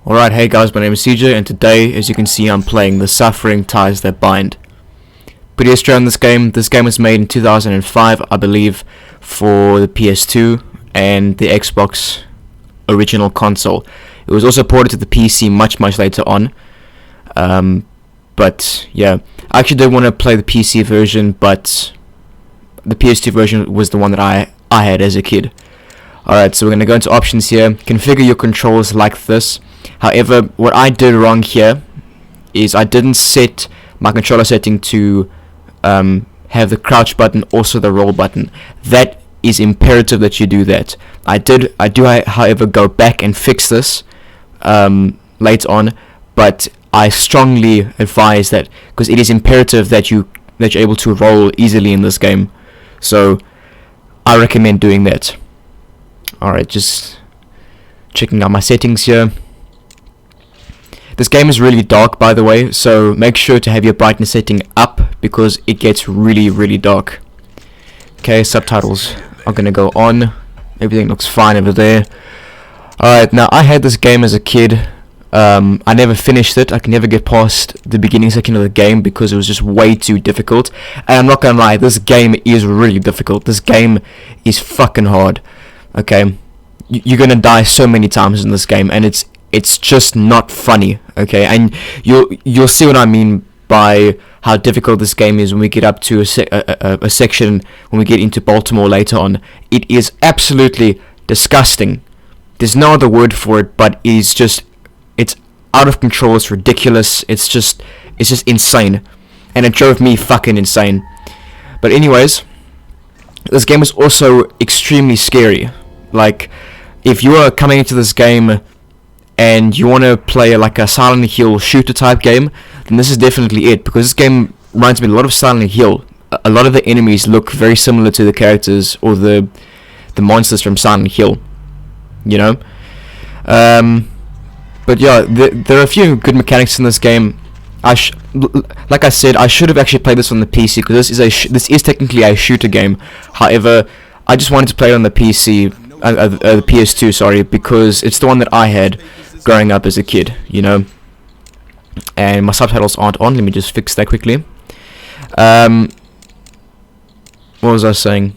Alright, hey guys, my name is CJ, and today, as you can see, I'm playing The Suffering Ties That Bind. Pretty history on this game. This game was made in 2005, I believe, for the PS2 and the Xbox original console. It was also ported to the PC much later on. But yeah, I actually did want to play the PC version, but the PS2 version was the one that I had as a kid. Alright, so we're going to go into options here. Configure your controls like this. However, what I did wrong here is I didn't set my controller setting to have the crouch button, also the roll button. That is imperative that you do that. I do, however, go back and fix this later on, but I strongly advise that, because it is imperative that you're able to roll easily in this game. So I recommend doing that. Alright, just checking out my settings here. This game is really dark, by the way, so make sure to have your brightness setting up because it gets really dark. Okay, subtitles are gonna go on. Everything looks fine over there. Alright, now I had this game as a kid. I never finished it. I can never get past the beginning section of the game because it was just way too difficult. And I'm not gonna lie, this game is really difficult. This game is fucking hard. Okay, you're gonna die so many times in this game, and it's just not funny. Okay, and you'll see what I mean by how difficult this game is when we get up to a section when we get into Baltimore later on. It is absolutely disgusting. There's no other word for it, but it's out of control. It's ridiculous. It's just insane, and it drove me fucking insane. But anyways, this game is also extremely scary. Like, if you are coming into this game and you want to play like a Silent Hill shooter type game, then this is definitely it, because this game reminds me a lot of Silent Hill. A lot of the enemies look very similar to the characters or the monsters from Silent Hill, you know. But yeah, there are a few good mechanics in this game. Like I said, I should have actually played this on the PC, because this is technically a shooter game. However, I just wanted to play it on the PC, the PS2, sorry, because it's the one that I had growing up as a kid, you know. And my subtitles aren't on. Let me just fix that quickly. What was I saying?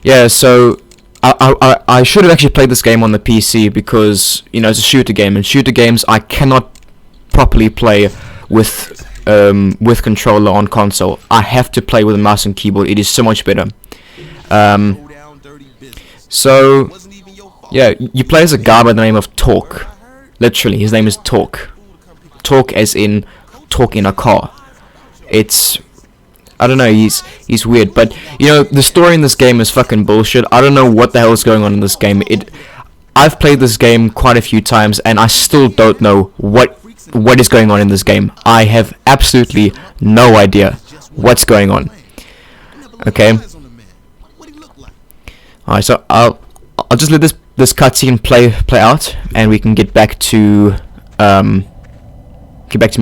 Yeah, so I should have actually played this game on the PC because, you know, it's a shooter game, and shooter games I cannot properly play with controller on console. I have to play with a mouse and keyboard. It is so much better. So yeah, you play as a guy by the name of Talk. Literally, his name is Talk. Talk as in talk in a car. I don't know, he's weird, but you know, the story in this game is fucking bullshit. I don't know what the hell is going on in this game. I've played this game quite a few times, and I still don't know what is going on in this game. I have absolutely no idea what's going on. Okay. Alright, so I'll just let this cutscene play out, and we can get back to me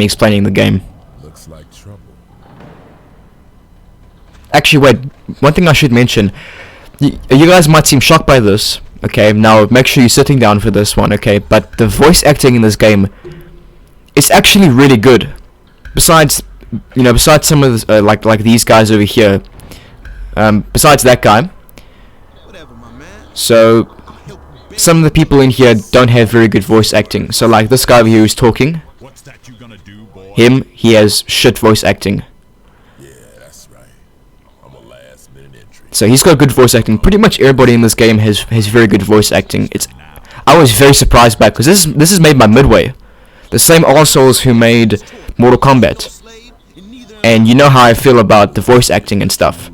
explaining the game. Looks like trouble. Actually, wait. One thing I should mention. You guys might seem shocked by this. Okay, now make sure you're sitting down for this one. Okay, but the voice acting in this game is actually really good. Besides some of the, like these guys over here. Besides that guy. So some of the people in here don't have very good voice acting. So like this guy over here who's talking, he has shit voice acting. Yeah, that's right. I'm a last minute entry. So he's got good voice acting. Pretty much everybody in this game has very good voice acting. I was very surprised by it, because this is made by Midway, the same arseholes who made Mortal Kombat. And you know how I feel about the voice acting and stuff.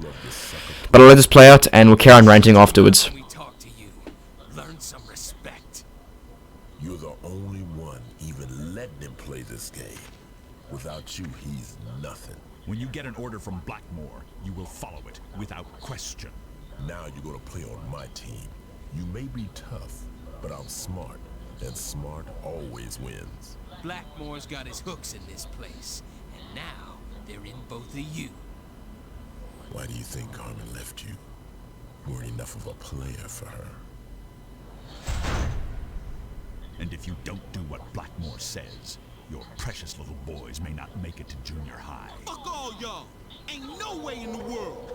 But I'll let this play out, and we'll carry on ranting afterwards. You're the only one even letting him play this game. Without you, he's nothing. When you get an order from Blackmore, you will follow it without question. Now you're gonna play on my team. You may be tough, but I'm smart, and smart always wins. Blackmore's got his hooks in this place, and now they're in both of you. Why do you think Carmen left you? Weren't enough of a player for her. And if you don't do what Blackmore says, your precious little boys may not make it to junior high. Fuck all y'all. Ain't no way in the world.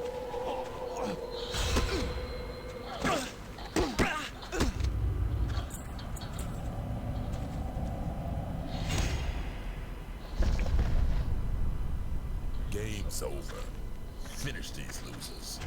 Game's over. Finish these losers.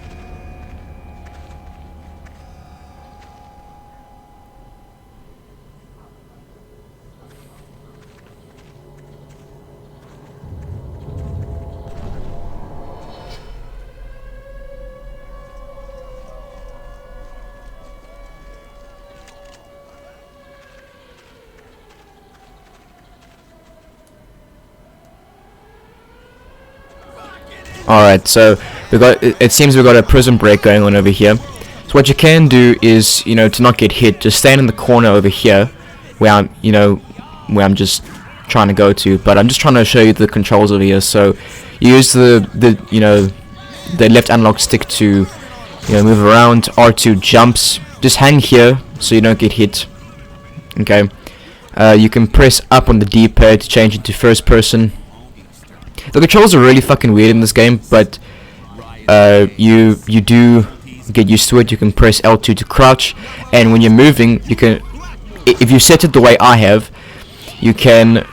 Alright, so it seems we've got a prison break going on over here. So what you can do is, you know, to not get hit, just stand in the corner over here where I'm, you know, where I'm just trying to go to, but I'm just trying to show you the controls over here. So you use the you know, the left analog stick to, you know, move around. R2 jumps. Just hang here so you don't get hit. Okay. You can press up on the D-pad to change it to first person. The controls are really fucking weird in this game, but you do get used to it. You can press L2 to crouch, and when you're moving, you can, if you set it the way I have, you can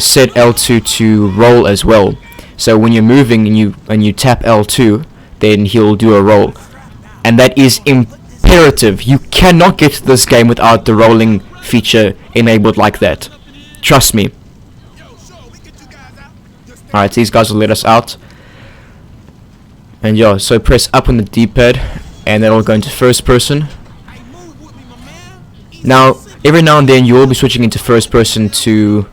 set L2 to roll as well. So when you're moving and you tap L2, then he'll do a roll, and that is imperative. You cannot get to this game without the rolling feature enabled like that. Trust me. Alright, these guys will let us out. And yeah, so press up on the D-pad and that'll go into first person. Now, every now and then you will be switching into first person to,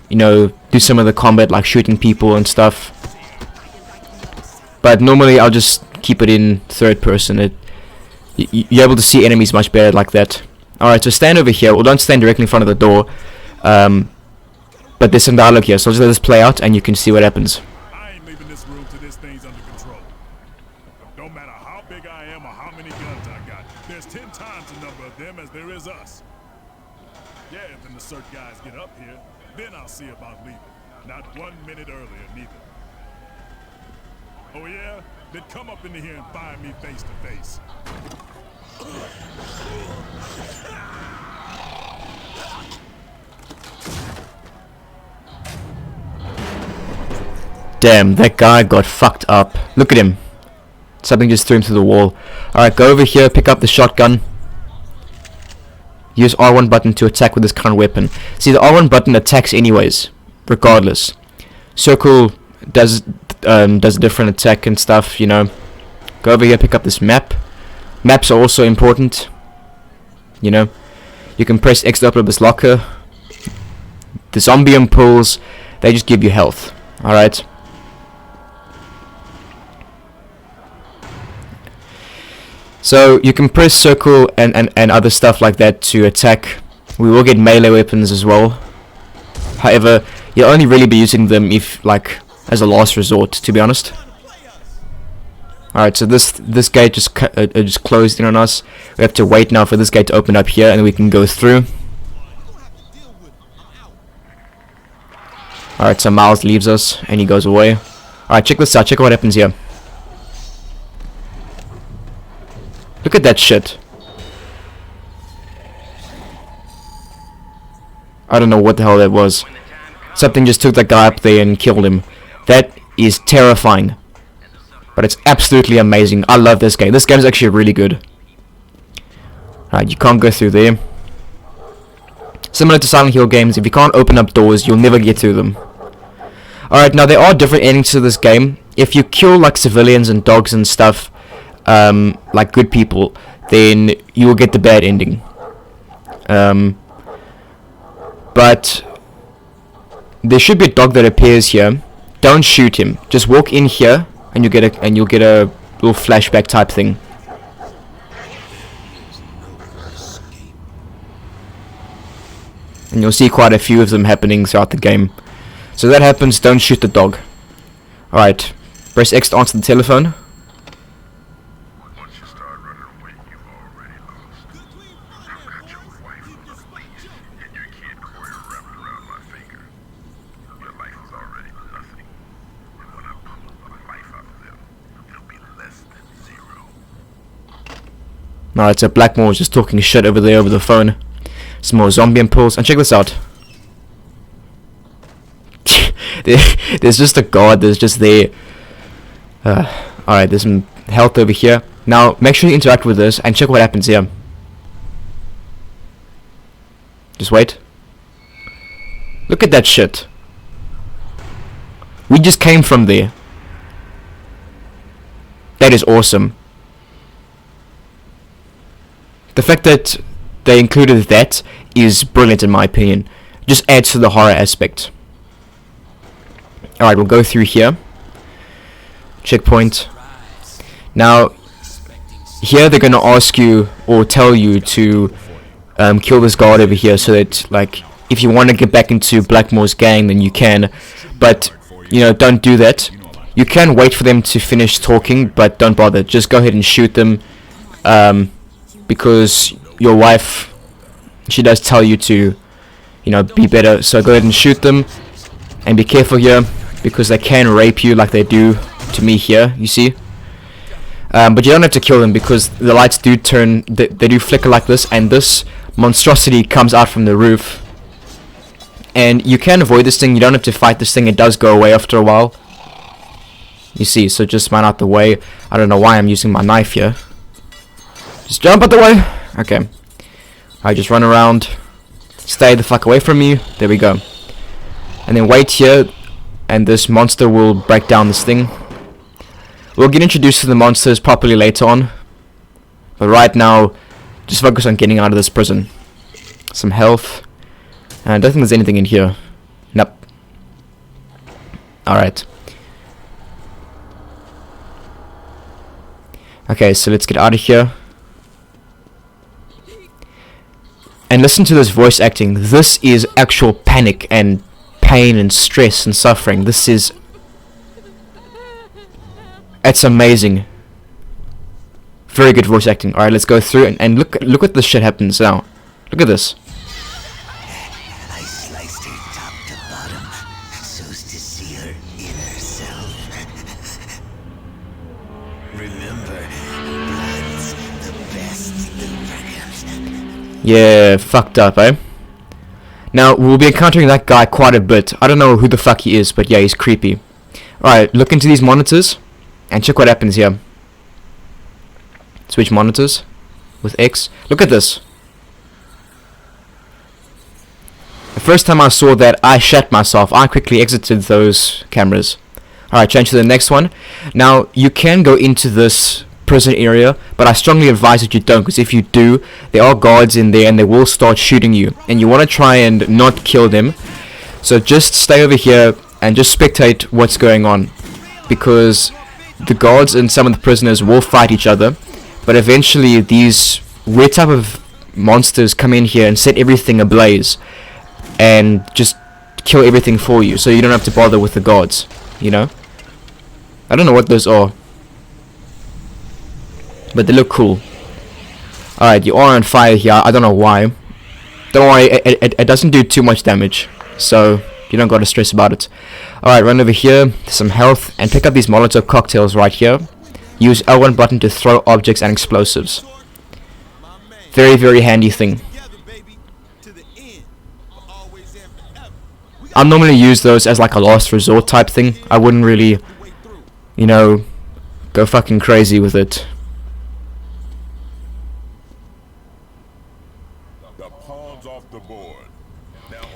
you know, do some of the combat like shooting people and stuff. But normally I'll just keep it in third person. You're able to see enemies much better like that. Alright, so stand over here. Well, don't stand directly in front of the door. But there's some dialogue here, so I'll just let this play out and you can see what happens. I ain't leaving this room till this thing's under control. No matter how big I am or how many guns I got, there's 10 times the number of them as there is us. Yeah, if the cert guys get up here, then I'll see about leaving. Not 1 minute earlier, neither. Oh yeah? Then come up into here and find me face to face. Damn, that guy got fucked up. Look at him. Something just threw him through the wall. Alright, go over here, pick up the shotgun. Use R1 button to attack with this current weapon. See, the R1 button attacks anyways, regardless. Circle does a different attack and stuff, you know. Go over here, pick up this map. Maps are also important, you know. You can press X to open up this locker. The zombie impulse, they just give you health. Alright. So you can press circle and other stuff like that to attack. We will get melee weapons as well. However, you'll only really be using them if, like, as a last resort, to be honest. Alright, so this gate just closed in on us. We have to wait now for this gate to open up here and we can go through. Alright, so Miles leaves us and he goes away. Alright, check this out. Check out what happens here. Look at that shit. I don't know what the hell that was. Something just took that guy up there and killed him. That is terrifying. But it's absolutely amazing. I love this game. This game is actually really good. Alright, you can't go through there. Similar to Silent Hill games, if you can't open up doors, you'll never get through them. Alright, now there are different endings to this game. If you kill like civilians and dogs and stuff, like good people, then you will get the bad ending. But there should be a dog that appears here. Don't shoot him. Just walk in here, and you'll get a little flashback type thing. And you'll see quite a few of them happening throughout the game. So that happens. Don't shoot the dog. Alright. Press X to answer the telephone. Alright, so Blackmore is just talking shit over there over the phone. Some more zombie impulse. And check this out. There's just a guard that's just there. Alright, there's some health over here. Now, make sure you interact with this and check what happens here. Just wait. Look at that shit. We just came from there. That is awesome. The fact that they included that is brilliant in my opinion. Just adds to the horror aspect. Alright, we'll go through here. Checkpoint. Now, here they're gonna ask you or tell you to kill this guard over here, so that, like, if you want to get back into Blackmore's gang, then you can. But, you know, don't do that. You can wait for them to finish talking, but don't bother. Just go ahead and shoot them. Because your wife, she does tell you to, you know, be better. So go ahead and shoot them. And be careful here, because they can rape you like they do to me here, you see. But you don't have to kill them, because the lights do turn, they do flicker like this, and this monstrosity comes out from the roof. And you can avoid this thing, you don't have to fight this thing, it does go away after a while. You see, so just run out the way. I don't know why I'm using my knife here. Just jump out the way. Okay. I just run around. Stay the fuck away from me. There we go. And then wait here, and this monster will break down this thing. We'll get introduced to the monsters properly later on. But right now, just focus on getting out of this prison. Some health. And I don't think there's anything in here. Nope. Alright. Okay, so let's get out of here. And listen to this voice acting. This is actual panic and pain and stress and suffering. This is... It's amazing. Very good voice acting. Alright, let's go through and look what this shit happens now. Look at this. I sliced her top to bottom, so's to see her inner self. Remember, blood's the best lubricant. Yeah, fucked up, eh? Now, we'll be encountering that guy quite a bit. I don't know who the fuck he is, but yeah, he's creepy. Alright, look into these monitors. And check what happens here. Switch monitors with X. Look at this. The first time I saw that, I shat myself. I quickly exited those cameras. Alright, change to the next one. Now, you can go into this prison area, but I strongly advise that you don't, because if you do, there are guards in there and they will start shooting you. And you want to try and not kill them. So just stay over here and just spectate what's going on. Because the guards and some of the prisoners will fight each other, but eventually these weird type of monsters come in here and set everything ablaze and just kill everything for you, so you don't have to bother with the guards, you know. I don't know what those are, but they look cool. Alright, you are on fire here. I don't know why. Don't worry, it doesn't do too much damage, so you don't gotta stress about it. Alright, run over here, some health, and pick up these Molotov cocktails right here. Use L1 button to throw objects and explosives. Very, very handy thing. I normally use those as like a last resort type thing. I wouldn't really, you know, go fucking crazy with it.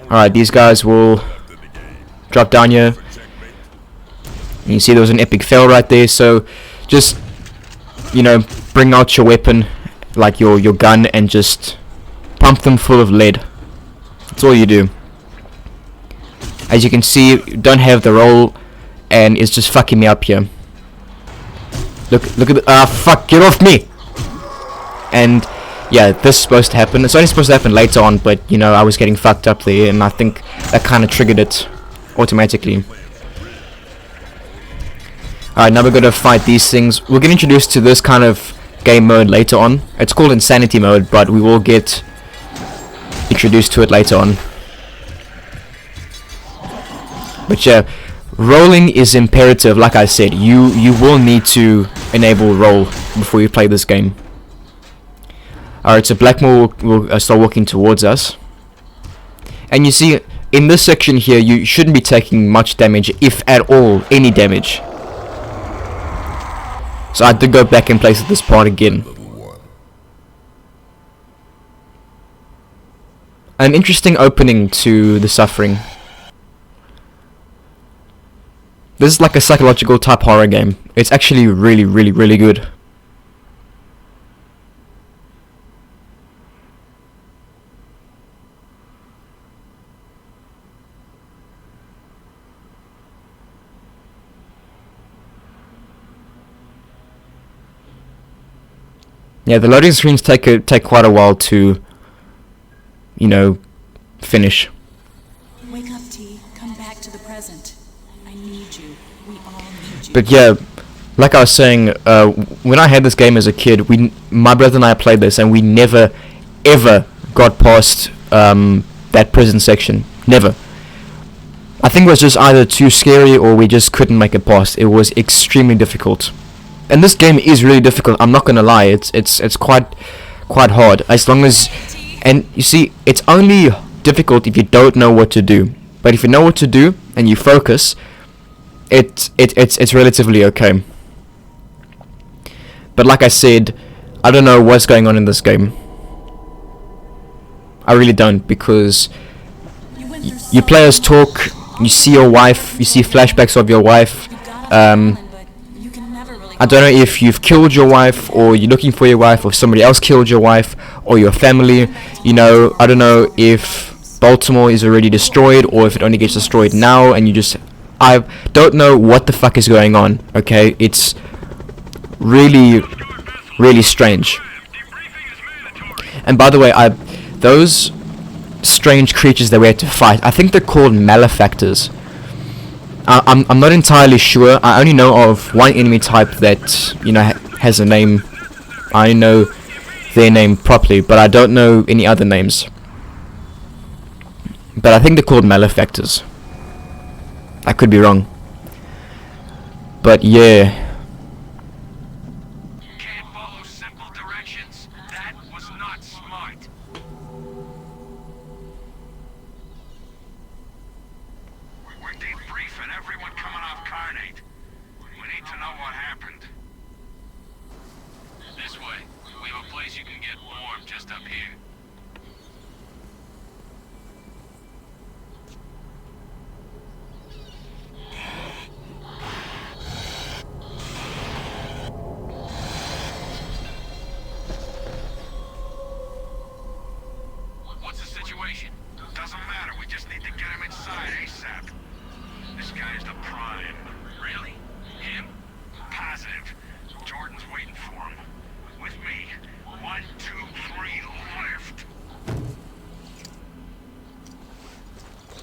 Alright, these guys will drop down here. And you see there was an epic fail right there, so just, you know, bring out your weapon, like your gun, and just pump them full of lead. That's all you do. As you can see, you don't have the roll, and it's just fucking me up here. Look at the, fuck, get off me! And yeah, this is supposed to happen. It's only supposed to happen later on, but you know, I was getting fucked up there, and I think that kind of triggered it automatically. Alright, now we're gonna fight these things. We'll get introduced to this kind of game mode later on. It's called insanity mode, but we will get introduced to it later on. But yeah, rolling is imperative. Like I said, you will need to enable roll before you play this game. Alright, so Blackmore will start walking towards us. And you see, in this section here, you shouldn't be taking much damage, if at all, any damage. So I had to go back and place at this part again. An interesting opening to The Suffering. This is like a psychological type horror game. It's actually really, really, really good. Yeah, the loading screens take quite a while to, you know, finish. Wake up, T. Come back to the present. I need you. We all need you. But yeah, like I was saying, when I had this game as a kid, my brother and I played this, and we never, ever got past that prison section. Never. I think it was just either too scary or we just couldn't make it past. It was extremely difficult. And this game is really difficult, I'm not gonna lie. It's quite hard. As long as, and you see, it's only difficult if you don't know what to do. But if you know what to do and you focus, it's relatively okay. But like I said, I don't know what's going on in this game. I really don't, because you players talk, you see your wife, you see flashbacks of your wife. I don't know if you've killed your wife, or you're looking for your wife, or somebody else killed your wife, or your family. You know, I don't know if Baltimore is already destroyed, or if it only gets destroyed now, and I don't know what the fuck is going on, okay? It's really, really strange. And by the way, those strange creatures that we had to fight, I think they're called malefactors. I'm not entirely sure. I only know of one enemy type that, you know, has a name. I know their name properly, but I don't know any other names. But I think they're called malefactors. I could be wrong. But yeah. Can't follow simple directions. That was not smart. We're debriefing everyone coming off Carnate. We need to know what happened. This way. We have a place you can get warm just up here. What's the situation? Doesn't matter. We just need to get him inside ASAP. This guy's the prime. Really? Him? Positive. Jordan's waiting for him. With me. 1, 2, 3, left.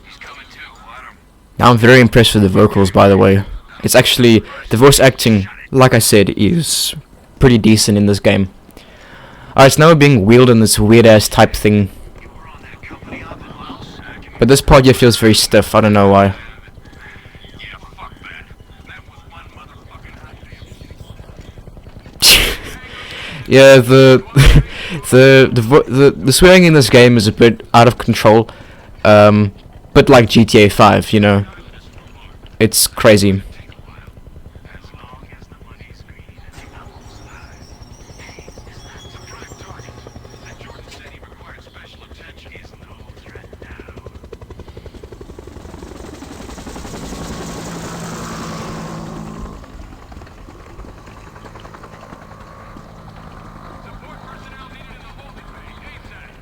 He's coming too. Let him. Now I'm very impressed with the vocals, by the way. It's actually, the voice acting, like I said, is pretty decent in this game. Alright, so now we're being wheeled on this weird ass type thing. But this part here feels very stiff, I don't know why. Yeah, fuck that. That was one motherfucking Yeah, the swearing in this game is a bit out of control. But like GTA 5, you know. It's crazy. As long as the money's green and the apple's high. It's a prime target. And Jordan said he required special attention. He is no threat now. Support personnel needed in the holding bay. ASAP.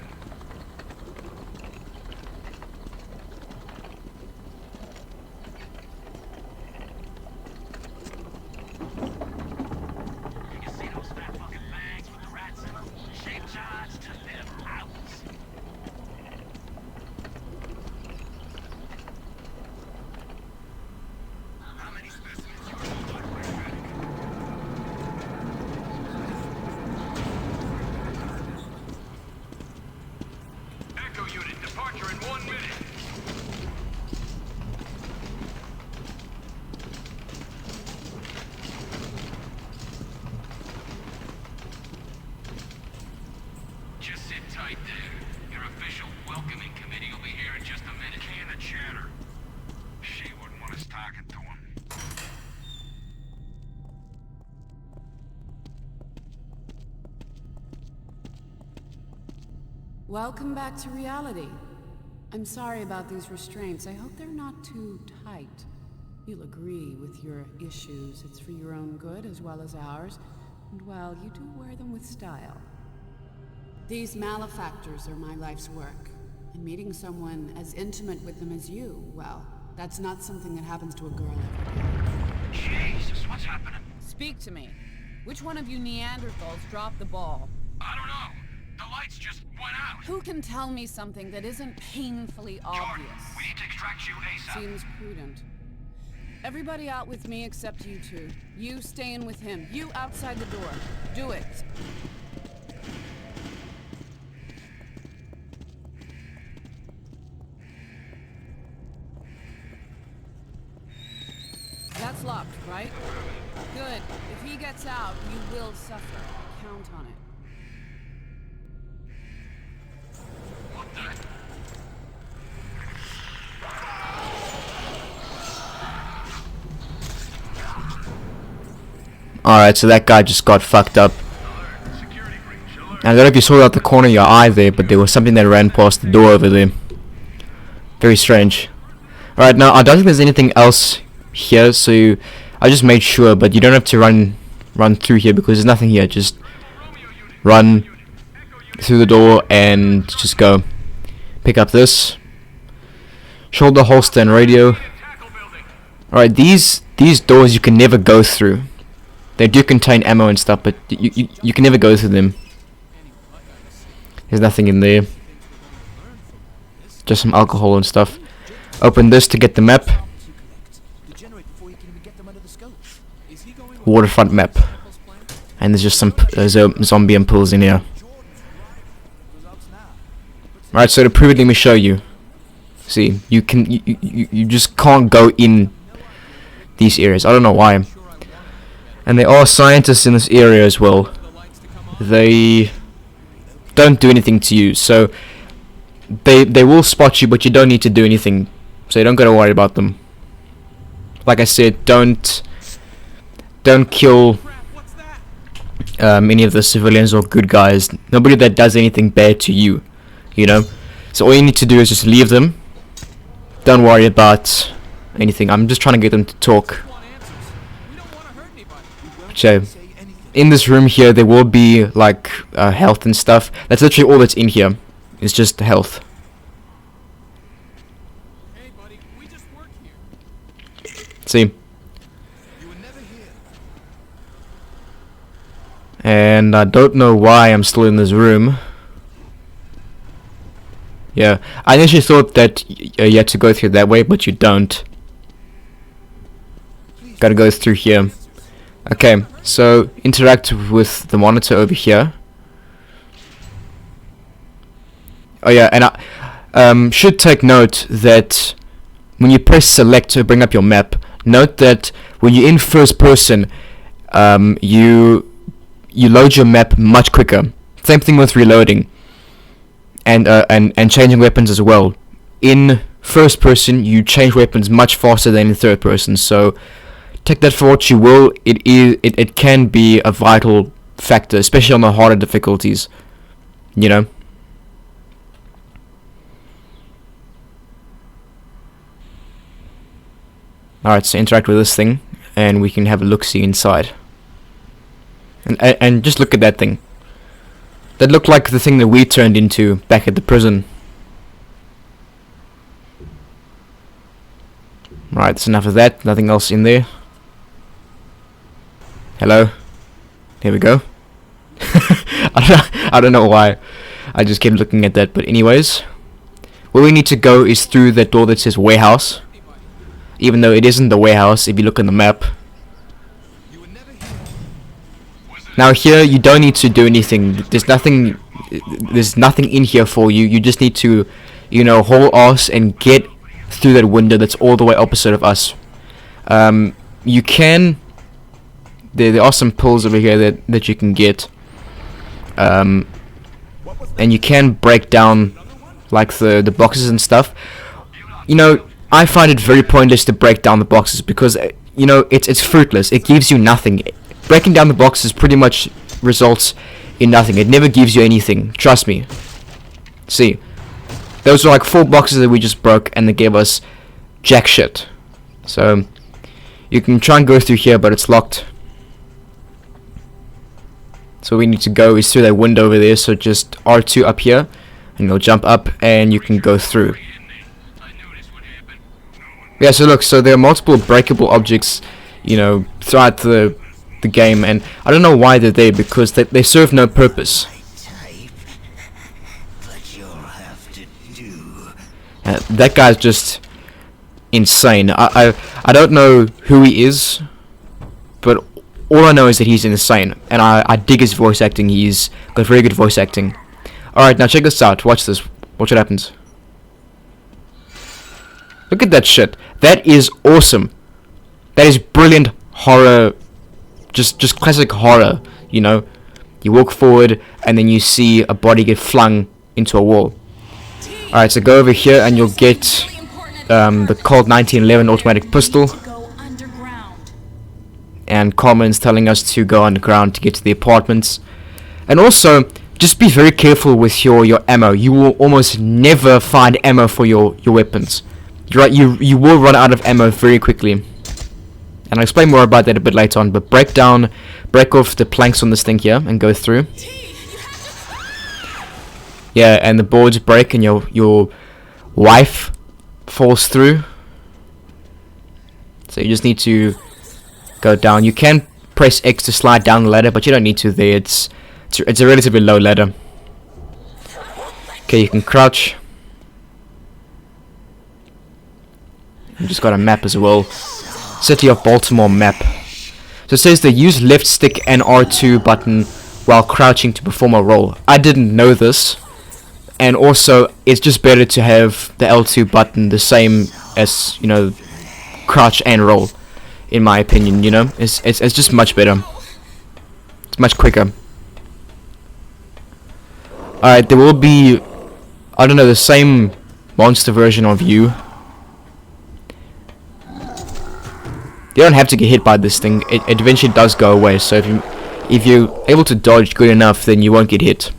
Welcome back to reality. I'm sorry about these restraints. I hope they're not too tight. You'll agree with your issues. It's for your own good as well as ours. And well, you do wear them with style. These malefactors are my life's work. And meeting someone as intimate with them as you, well, that's not something that happens to a girl every day. Jesus, what's happening? Speak to me. Which one of you Neanderthals dropped the ball? I don't know. The lights just went out. Who can tell me something that isn't painfully obvious? Jordan, we need to extract you ASAP. Seems prudent. Everybody out with me except you two. You stay in with him. You outside the door. Do it. That's locked, right? Good. If he gets out, you will suffer. Count on it. What the? Alright, so that guy just got fucked up. I don't know if you saw it out the corner of your eye there, but there was something that ran past the door over there. Very strange. Alright, now I don't think there's anything else here, so I just made sure, but you don't have to run through here because there's nothing here. Just run through the door and just go. Pick up this. Shoulder holster and radio. Alright, these doors you can never go through. They do contain ammo and stuff, but you can never go through them. There's nothing in there. Just some alcohol and stuff. Open this to get the map. Waterfront map. And there's just some zombie impulse in here. Alright, so to prove it, let me show you. See, you just can't go in these areas. I don't know why. And there are scientists in this area as well. They don't do anything to you, so they will spot you, but you don't need to do anything. So you don't gotta worry about them. Like I said, don't kill any of the civilians or good guys. Nobody that does anything bad to you, you know. So all you need to do is just leave them. Don't worry about anything. I'm just trying to get them to talk. So in this room here, there will be like health and stuff. That's literally all that's in here. It's just health. Hey, buddy, we just work here. See. You were never here. And I don't know why I'm still in this room. Yeah, I initially thought that you had to go through that way, but you don't. Gotta go through here. Okay, so interact with the monitor over here. Oh yeah, and I should take note that when you press select to bring up your map, note that when you're in first person, you load your map much quicker. Same thing with reloading and changing weapons as well. In first person, you change weapons much faster than in third person. So take that for what you will. It can be a vital factor, especially on the harder difficulties. You know. Alright, so interact with this thing, and we can have a look-see inside. And just look at that thing. That looked like the thing that we turned into back at the prison. Right, that's enough of that. Nothing else in there. Hello. Here we go. I don't know why. I just kept looking at that. But anyways, where we need to go is through that door that says warehouse. Even though it isn't the warehouse, if you look on the map. Now here, you don't need to do anything. There's nothing in here for you. You just need to, you know, haul ass and get through that window that's all the way opposite of us. You can. There are some pulls over here that you can get. And you can break down like the boxes and stuff. You know, I find it very pointless to break down the boxes because you know it's fruitless. It gives you nothing. Breaking down the boxes pretty much results in nothing. It never gives you anything. Trust me. See, those were like 4 boxes that we just broke, and they gave us jack shit. So you can try and go through here, but it's locked. So we need to go is through that window over there. So just R2 up here, and you'll jump up, and you can go through. Yeah, so look, so there are multiple breakable objects, you know, throughout the game, and I don't know why they're there, because they serve no purpose. That guy's just insane. I don't know who he is, but all I know is that he's insane, and I dig his voice acting. He's got very good voice acting. Alright, now check this out. Watch this. Watch what happens. Look at that shit. That is awesome. That is brilliant horror. Just classic horror, you know. You walk forward and then you see a body get flung into a wall. Alright, so go over here and you'll get the Colt 1911 automatic pistol. And Carmen's telling us to go underground to get to the apartments. And also, just be very careful with your ammo. You will almost never find ammo for your weapons. You will run out of ammo very quickly. And I'll explain more about that a bit later on. But break off the planks on this thing here and go through. Yeah, and the boards break and your wife falls through. So you just need to go down. You can press X to slide down the ladder, but you don't need to there. It's a relatively low ladder. Okay, you can crouch. You just got a map as well. City of Baltimore map. So it says they use left stick and R2 button while crouching to perform a roll. I didn't know this. And also, it's just better to have the L2 button the same as, you know, crouch and roll. In my opinion, you know, it's just much better. It's much quicker. Alright, there will be, I don't know, the same monster version of you. You don't have to get hit by this thing. It eventually does go away. So if you're able to dodge good enough, then you won't get hit.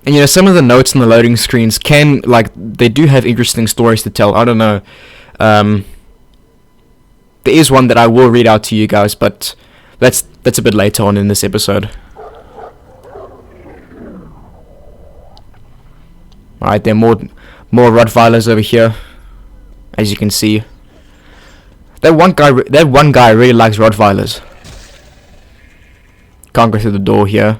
And you know, some of the notes on the loading screens can, like, they do have interesting stories to tell. I don't know. There is one that I will read out to you guys, but that's a bit later on in this episode. Alright, there are more Rottweilers over here, as you can see. That one guy really likes Rottweilers. Can't go through the door here.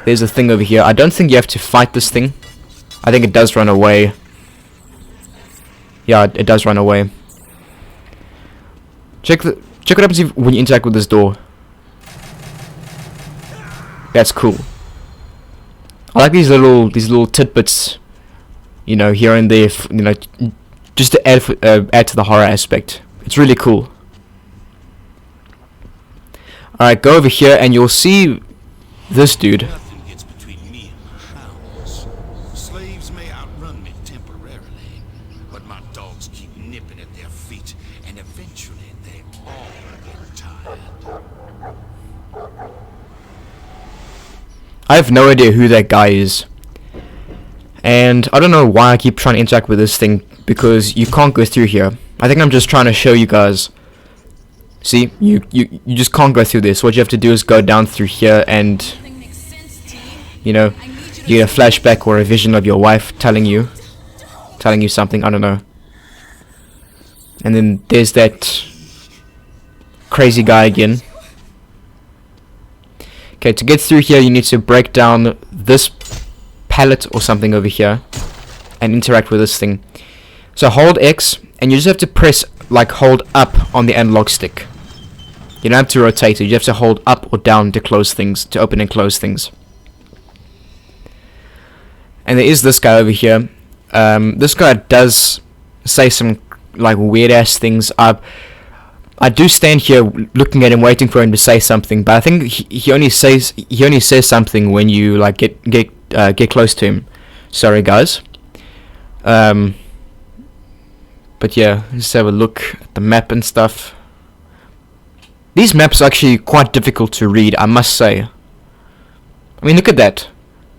There's a thing over here. I don't think you have to fight this thing. I think it does run away. Yeah, it does run away. Check what happens when you interact with this door. That's cool. I like these little tidbits, you know, here and there, you know, just to add to the horror aspect. It's really cool. Alright, go over here and you'll see this dude. Nothing gets between me and my hounds. Slaves may outrun me temporarily, but my dogs keep nipping at their feet, and eventually they all get tired. I have no idea who that guy is. And I don't know why I keep trying to interact with this thing, because you can't go through here. I think I'm just trying to show you guys. See, you just can't go through this. What you have to do is go down through here and, you know, you get a flashback or a vision of your wife telling you something, I don't know. And then there's that crazy guy again. Okay, to get through here you need to break down this pallet or something over here and interact with this thing. So hold X and you just have to press, like, hold up on the analog stick. You don't have to rotate it, you have to hold up or down to close things, to open and close things. And there is this guy over here. This guy does say some, like, weird ass things. I do stand here looking at him, waiting for him to say something, but I think he only says something when you, like, get close to him. Sorry, guys. But yeah, let's have a look at the map and stuff. These maps are actually quite difficult to read, I must say. I mean, look at that.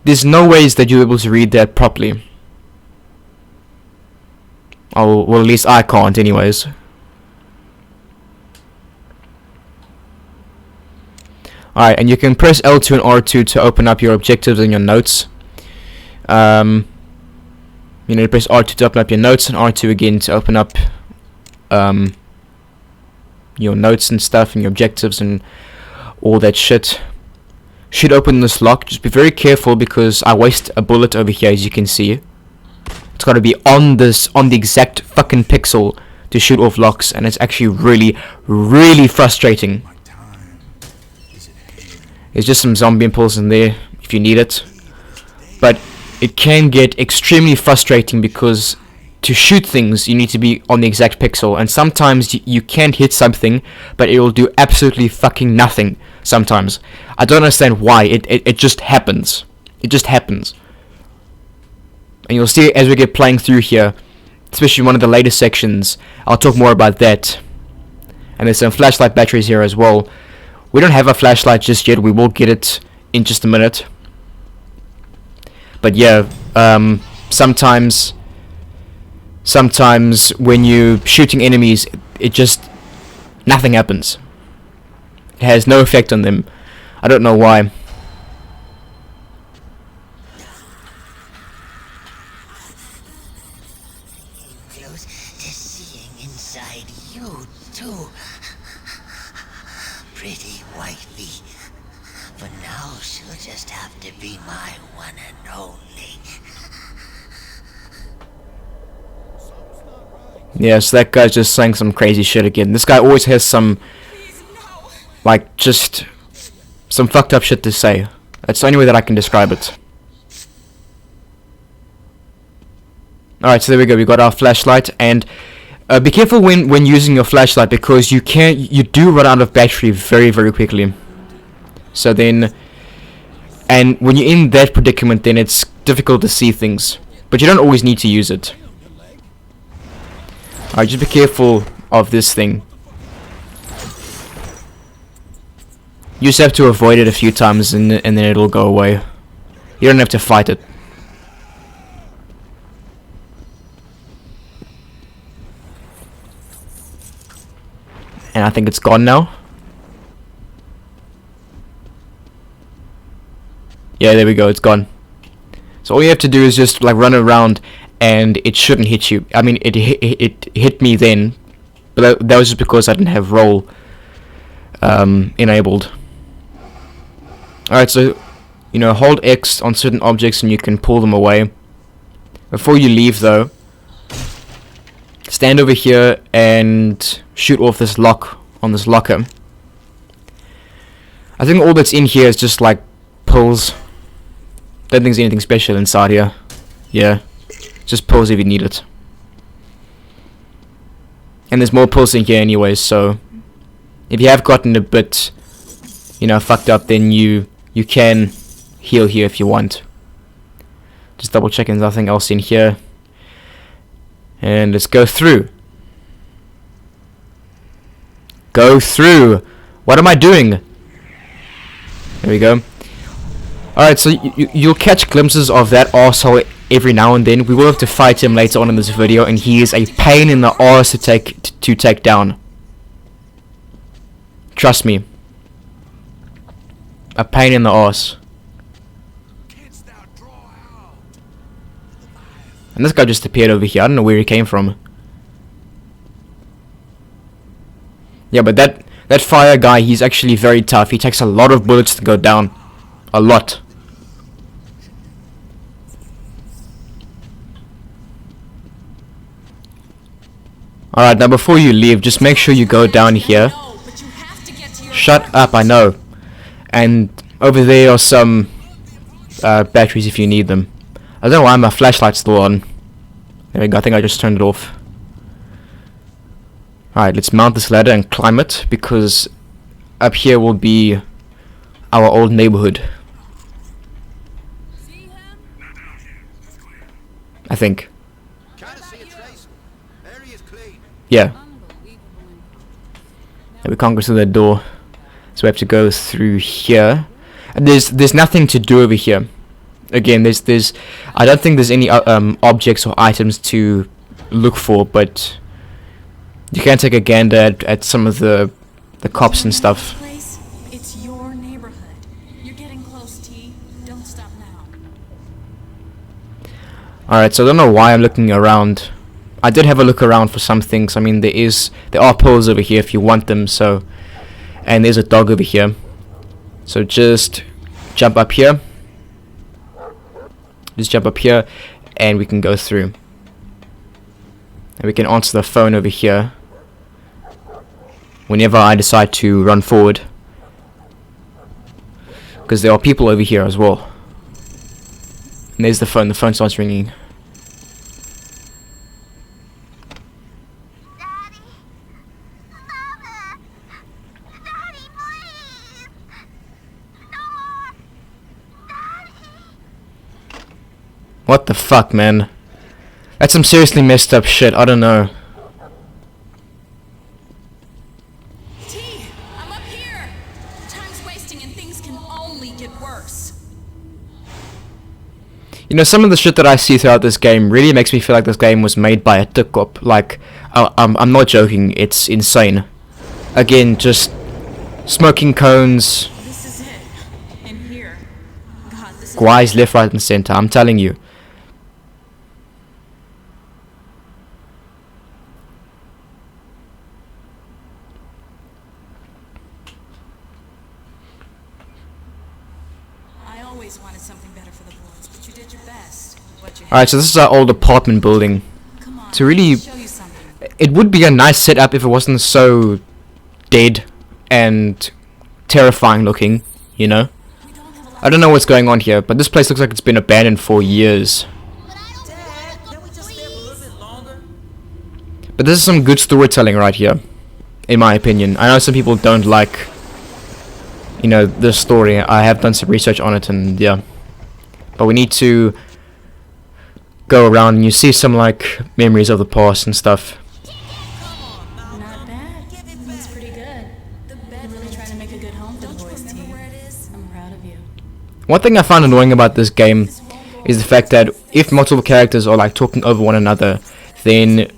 There's no ways that you're able to read that properly. Oh, well, at least I can't anyways. Alright, and you can press L2 and R2 to open up your objectives and your notes. You know, press R2 to open up your notes, and R2 again to open up your notes and stuff, and your objectives and all that shit. Should open this lock. Just be very careful, because I waste a bullet over here, as you can see. It's got to be on the exact fucking pixel to shoot off locks, and it's actually really, really frustrating. There's just some zombie impulse in there if you need it, but it can get extremely frustrating because to shoot things you need to be on the exact pixel, and sometimes you can hit something but it will do absolutely fucking nothing. Sometimes I don't understand why. It just happens. It just happens. And you'll see as we get playing through here, especially one of the later sections, I'll talk more about that. And there's some flashlight batteries here as well. We don't have a flashlight just yet. We will get it in just a minute. But yeah, sometimes when you're shooting enemies, it just nothing happens. It has no effect on them. I don't know why. Close to seeing inside you too. Pretty wifey. For now, she'll just have to be my one and only. Yeah, so that guy's just saying some crazy shit again. This guy always has some, like, just some fucked up shit to say. That's the only way that I can describe it. Alright, so there we go. We got our flashlight, and be careful when using your flashlight, because you do run out of battery very, very quickly. So then, and when you're in that predicament, then it's difficult to see things, but you don't always need to use it. Alright, just be careful of this thing. You just have to avoid it a few times, and then it'll go away. You don't have to fight it. And I think it's gone now. Yeah, there we go, it's gone. So all you have to do is just like run around, and it shouldn't hit you. I mean, it hit me then, but that was just because I didn't have roll enabled. Alright, so you know, hold X on certain objects and you can pull them away. Before you leave though, stand over here and shoot off this lock on this locker. I think all that's in here is just like pills. Don't think there's anything special inside here. Yeah, just pills if you need it. And there's more pills in here anyways, so if you have gotten a bit, you know, fucked up, then you can heal here if you want. Just double checking there's nothing else in here. And let's go through. Go through! What am I doing? There we go. Alright, so you'll catch glimpses of that arsehole every now and then. We will have to fight him later on in this video, and he is a pain in the arse to take down. Trust me. A pain in the arse. And this guy just appeared over here. I don't know where he came from. Yeah, but that fire guy, he's actually very tough. He takes a lot of bullets to go down. A lot. Alright, now before you leave, just make sure you go down here. Shut up, I know. And over there are some batteries if you need them. I don't know why my flashlight's still on. There we go, I think I just turned it off. Alright, let's mount this ladder and climb it, because up here will be our old neighborhood. I think. Yeah. And we can't go through that door, so we have to go through here. And there's nothing to do over here. Again, there's I don't think there's any objects or items to look for, but you can take a gander at some of the cops and stuff. Place, it's your neighborhood. You're getting close, T. Don't stop now. Alright, so I don't know why I'm looking around. I did have a look around for some things. I mean, there are pills over here if you want them, so, and there's a dog over here. So just jump up here. Just jump up here and we can go through. And we can answer the phone over here whenever I decide to run forward, because there are people over here as well. And there's the phone starts ringing. What the fuck, man? That's some seriously messed up shit. I don't know. T, I'm up here. Time's wasting and things can only get worse. You know, some of the shit that I see throughout this game really makes me feel like this game was made by a tick-up. Like, I'm not joking. It's insane. Again, just smoking cones. This is it. In here. God, this is Guys left, right, and center. I'm telling you. I always wanted something better for the boys, but you did your best. What you Alright, so this is our old apartment building. Come on, To really, I'll show you something. it would be a nice setup if it wasn't so dead and terrifying looking, you know? We don't have a lot I don't know what's going on here, but this place looks like it's been abandoned for years. Dad, can we just stay up a little bit longer? But this is some good storytelling right here, in my opinion. I know some people don't like, you know, this story. I have done some research on it, and yeah. But we need to go around and you see some, like, memories of the past and stuff. Not bad. That's pretty good. The bed really trying to make a good home for the boys, T. I'm proud of you. One thing I find annoying about this game is the fact that if multiple characters are, like, talking over one another, then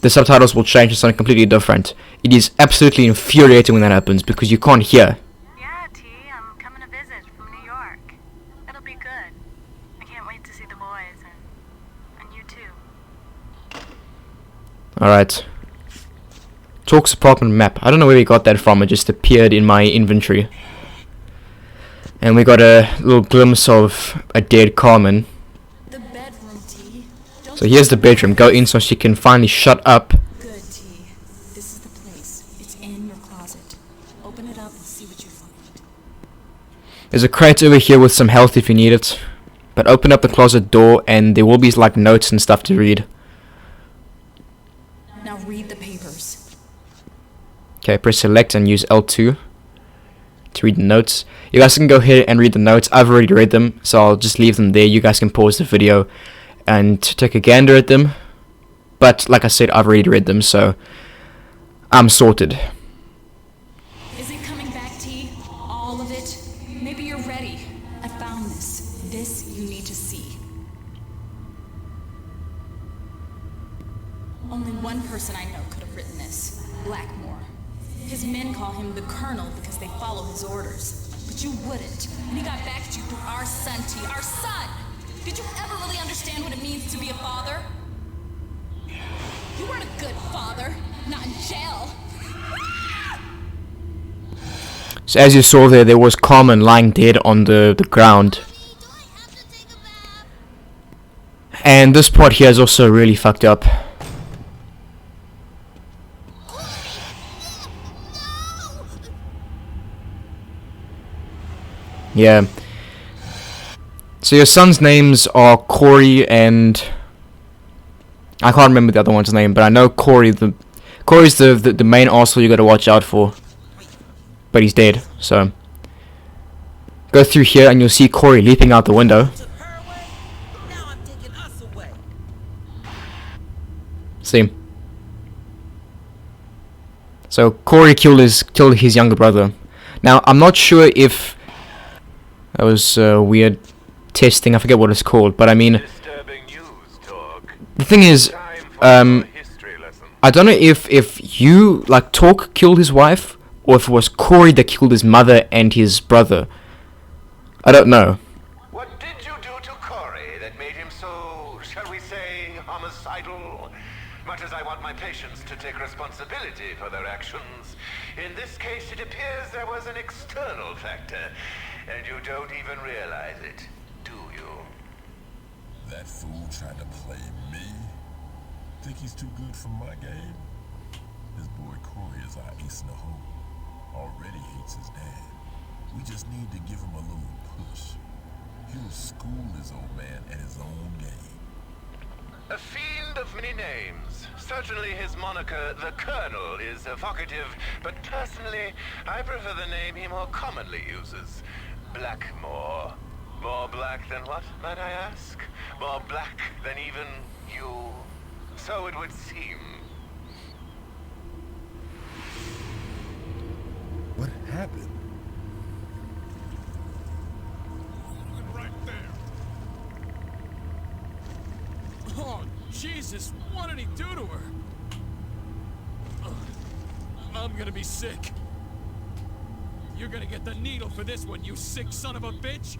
the subtitles will change to something completely different. It is absolutely infuriating when that happens, because you can't hear. Yeah, T, I'm coming to visit from New York. It'll be good. I can't wait to see the boys and you too. Alright. Talks apartment map. I don't know where we got that from, it just appeared in my inventory. And we got a little glimpse of a dead Carmen. The bedroom, T. Don't So here's the bedroom. Go in so she can finally shut up. Good, T. This is the place. It's in your closet. Open it up and see what you find. There's a crate over here with some health if you need it. But open up the closet door and there will be like notes and stuff to read. Now read the papers. Okay, press select and use L2 to read the notes. You guys can go ahead and read the notes. I've already read them, so I'll just leave them there. You guys can pause the video and take a gander at them. But like I said, I've already read them, so I'm sorted. Is it coming back, T? All of it? Maybe you're ready. I found this. This you need to see. Only one person I know could have written this. Blackmore. His men call him the Colonel because they follow his orders. But you wouldn't. And he got back at you through our son, T. Our son! Did you ever really understand what it means to be a father? You weren't a good father. Not in jail. So as you saw there was Carmen lying dead on the ground. And this part here is also really fucked up. Yeah. So your son's names are Corey and I can't remember the other one's name, but I know Corey's the main arsehole you gotta watch out for. But he's dead, so go through here and you'll see Corey leaping out the window. See? So Corey killed his younger brother. Now I'm not sure if that was weird testing. I forget what it's called, but I mean, the thing is, I don't know if you like Talk killed his wife or if it was Corey that killed his mother and his brother. I don't know. What did you do to Corey that made him so, shall we say, homicidal? Much as I want my patients to take responsibility for their actions, in this case it appears there was an external factor, and you don't even realize it, do you? That fool tried to play me? Think he's too good for my game? This boy Corey is our ace in the hole. Already hates his dad. We just need to give him a little push. He'll school his old man at his own game. A fiend of many names. Certainly his moniker, the Colonel, is evocative, but personally, I prefer the name he more commonly uses. Blackmore. More black than what, might I ask? More black than even you? So it would seem. What happened? Right there. Oh, Jesus, what did he do to her? I'm gonna be sick. You're gonna get the needle for this one, you sick son of a bitch!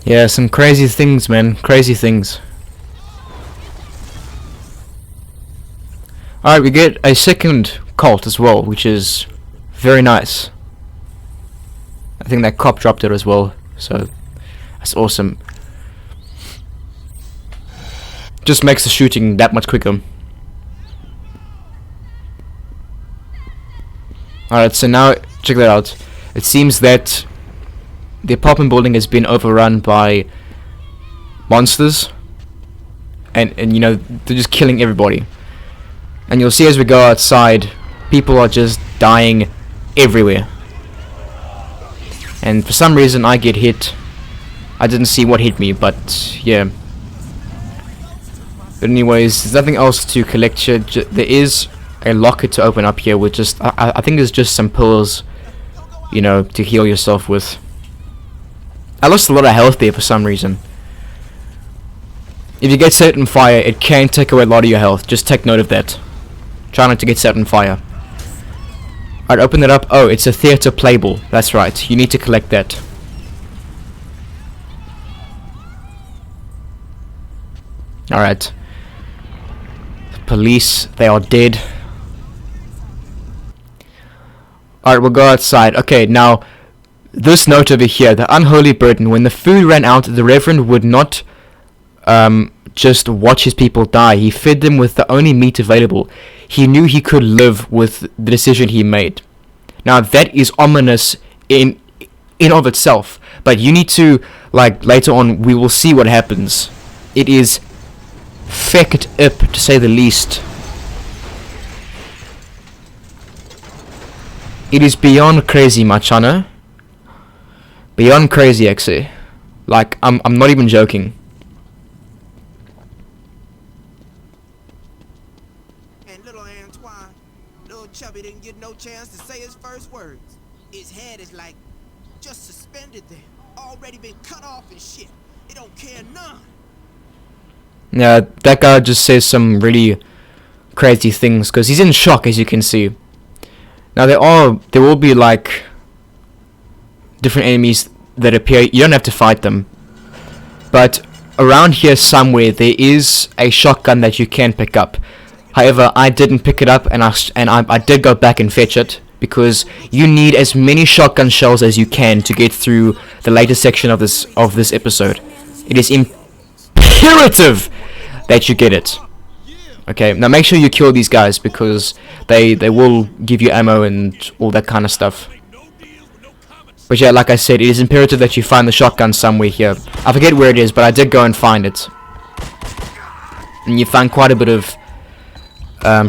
Yeah, some crazy things, man. Crazy things. Alright, we get a second cult as well, which is very nice. I think that cop dropped it as well, so that's awesome. Just makes the shooting that much quicker. Alright, so now, check that out. It seems that the apartment building has been overrun by monsters. And you know, they're just killing everybody. And you'll see as we go outside, people are just dying everywhere. And for some reason I get hit. I didn't see what hit me, but yeah. But anyways, there's nothing else to collect here. There is a locker to open up here with just, I think there's just some pills, you know, to heal yourself with. I lost a lot of health there for some reason. If you get set on fire, it can take away a lot of your health. Just take note of that. Try not to get set on fire. I'd open it up. Oh, it's a theater playbill. That's right. You need to collect that. Alright. The police, they are dead. Alright, we'll go outside. Okay, now, this note over here, the unholy burden. When the food ran out, the Reverend would not just watch his people die. He fed them with the only meat available. He knew he could live with the decision he made. Now, that is ominous in of itself. But you need to, like, later on, we will see what happens. It is fecked up, to say the least. It is beyond crazy, Machana. Beyond crazy, actually. Like, I'm not even joking. And little Antoine, little Chubby didn't get no chance to say his first words. His head is like just suspended there, already been cut off and shit. It don't care none. Yeah, that guy just says some really crazy things because he's in shock, as you can see. Now there will be like different enemies that appear. You don't have to fight them, but around here somewhere there is a shotgun that you can pick up. However, I didn't pick it up, and I did go back and fetch it because you need as many shotgun shells as you can to get through the later section of this episode. It is imperative that you get it. Okay, now make sure you kill these guys because they will give you ammo and all that kind of stuff. But yeah, like I said, it is imperative that you find the shotgun somewhere here. I forget where it is, but I did go and find it. And you find quite a bit of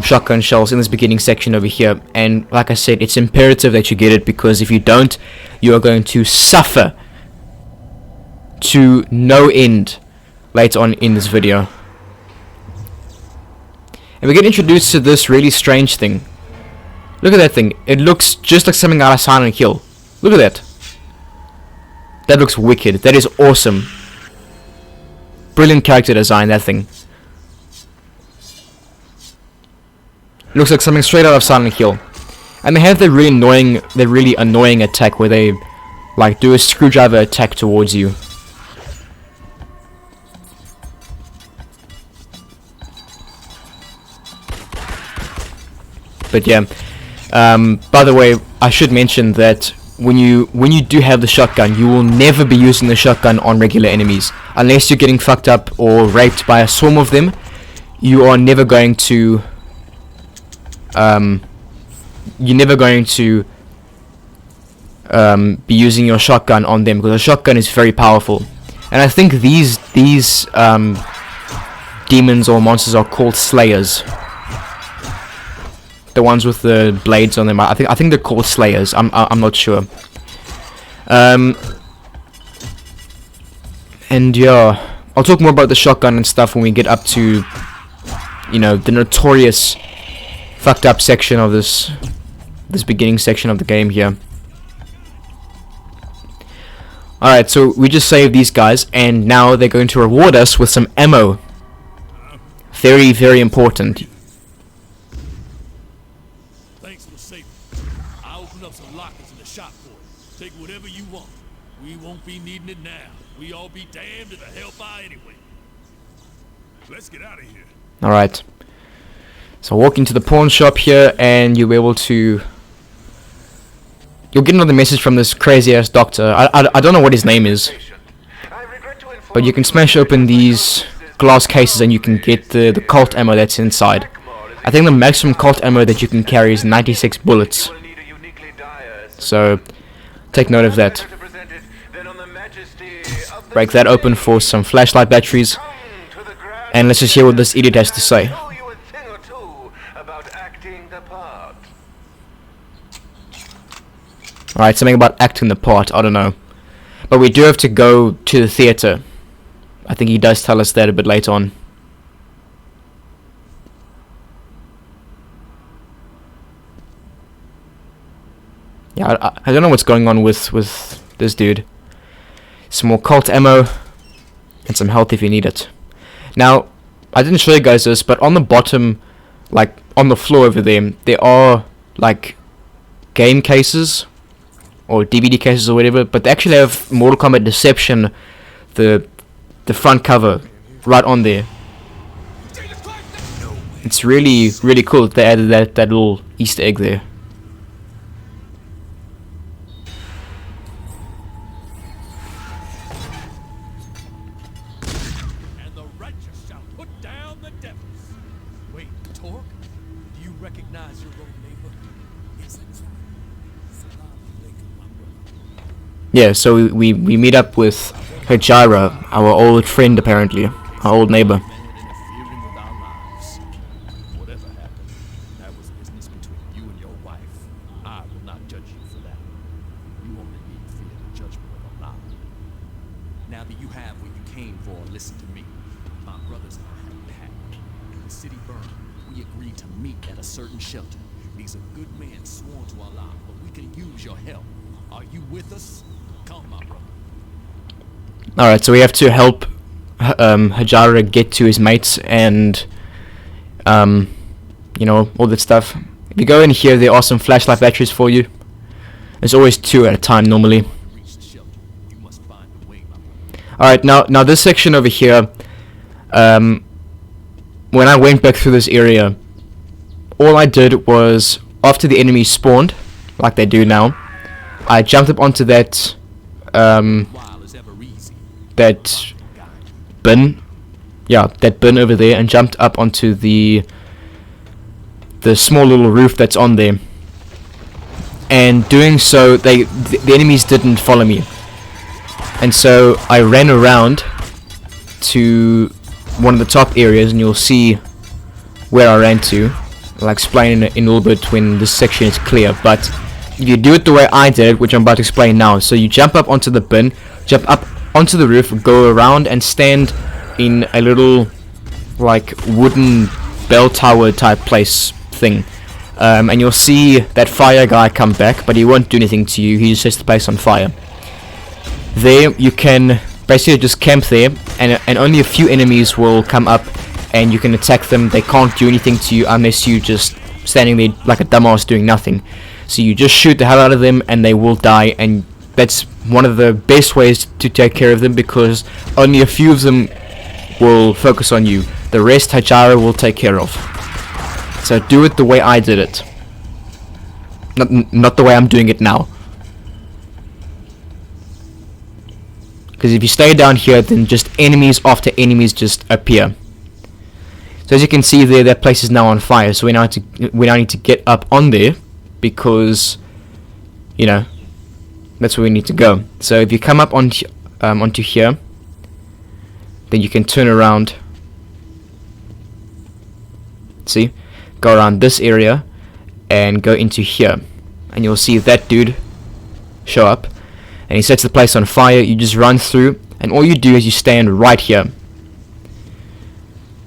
shotgun shells in this beginning section over here. And like I said, it's imperative that you get it because if you don't, you are going to suffer to no end later on in this video. And we get introduced to this really strange thing. Look at that thing. It looks just like something out of Silent Hill. Look at that. That looks wicked. That is awesome. Brilliant character design, that thing. Looks like something straight out of Silent Hill. And they have the really annoying attack where they like do a screwdriver attack towards you. But yeah, by the way, I should mention that when you do have the shotgun, you will never be using the shotgun on regular enemies unless you're getting fucked up or raped by a swarm of them. You are never going to be using your shotgun on them, because a shotgun is very powerful. And I think these demons or monsters are called slayers. The ones with the blades on them, I think they're called slayers. I'm not sure. And yeah, I'll talk more about the shotgun and stuff when we get up to, you know, the notorious fucked up section of this beginning section of the game here. Alright, so we just saved these guys, and now they're going to reward us with some ammo. Very, very important. Thanks for saving. I opened up some lockers in the shop for you. Take whatever you want. We won't be needing it now. We all be damned to the hellfire anyway. Let's get out of here. Alright. So walk into the pawn shop here, and you'll be able to... You'll get another message from this crazy ass doctor. I don't know what his name is, but you can smash open these glass cases and you can get the Colt ammo that's inside. I think the maximum Colt ammo that you can carry is 96 bullets. So take note of that. Break that open for some flashlight batteries, and let's just hear what this idiot has to say. Alright, something about acting the part, I don't know. But we do have to go to the theater. I think he does tell us that a bit later on. Yeah, I don't know what's going on with this dude. Some more Colt ammo, and some health if you need it. Now, I didn't show you guys this, but on the bottom, like on the floor over there are like game cases or DVD cases or whatever, but they actually have Mortal Kombat Deception, the front cover, right on there. It's really, really cool that they added that little Easter egg there. And the righteous shall put down the devils. Wait, Torque? Do you recognize your old neighbor? Yes, I do. Yeah, so we meet up with Hajira, our old friend apparently, our old neighbor. Whatever happened, that was business between you and your wife. I will not judge you for that. You only need fear the judgment of Allah. Now that you have what you came for, listen to me. My brothers and I had a pact. The city burned. We agreed to meet at a certain shelter. These are good men sworn to Allah, but we can use your help. Are you with us? Come, my brother. Alright, so we have to help Hajira get to his mates and, you know, all that stuff. If you go in here, there are some flashlight batteries for you. There's always 2 at a time normally. Alright, now this section over here, when I went back through this area, all I did was, after the enemies spawned, like they do now, I jumped up onto that bin, yeah, that bin over there, and jumped up onto the small little roof that's on there. And doing so, the enemies didn't follow me, and so I ran around to one of the top areas, and you'll see where I ran to. I'll explain in a little bit when this section is clear, but if you do it the way I did, which I'm about to explain now, so you jump up onto the bin, jump up onto the roof, go around and stand in a little like wooden bell tower type place thing. And you'll see that fire guy come back, but he won't do anything to you. He just sets the place on fire. There you can basically just camp there, and only a few enemies will come up, and you can attack them. They can't do anything to you unless you just standing there like a dumbass doing nothing. So you just shoot the hell out of them, and they will die. And that's one of the best ways to take care of them, because only a few of them will focus on you. The rest Hajara will take care of. So do it the way I did it. Not the way I'm doing it now. Because if you stay down here, then just enemies after enemies just appear. So as you can see there, that place is now on fire. So we now need to get up on there, because, you know, that's where we need to go. So if you come up onto here, then you can turn around. See, go around this area and go into here, and you'll see that dude show up, and he sets the place on fire. You just run through, and all you do is you stand right here.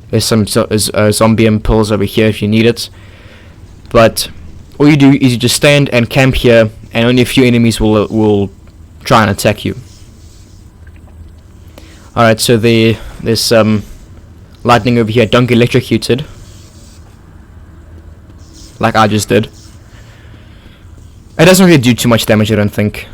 There's some zombie impulse over here if you need it, but all you do is you just stand and camp here, and only a few enemies will try and attack you. Alright, so there's some lightning over here. Don't get electrocuted like I just did. It doesn't really do too much damage, I don't think.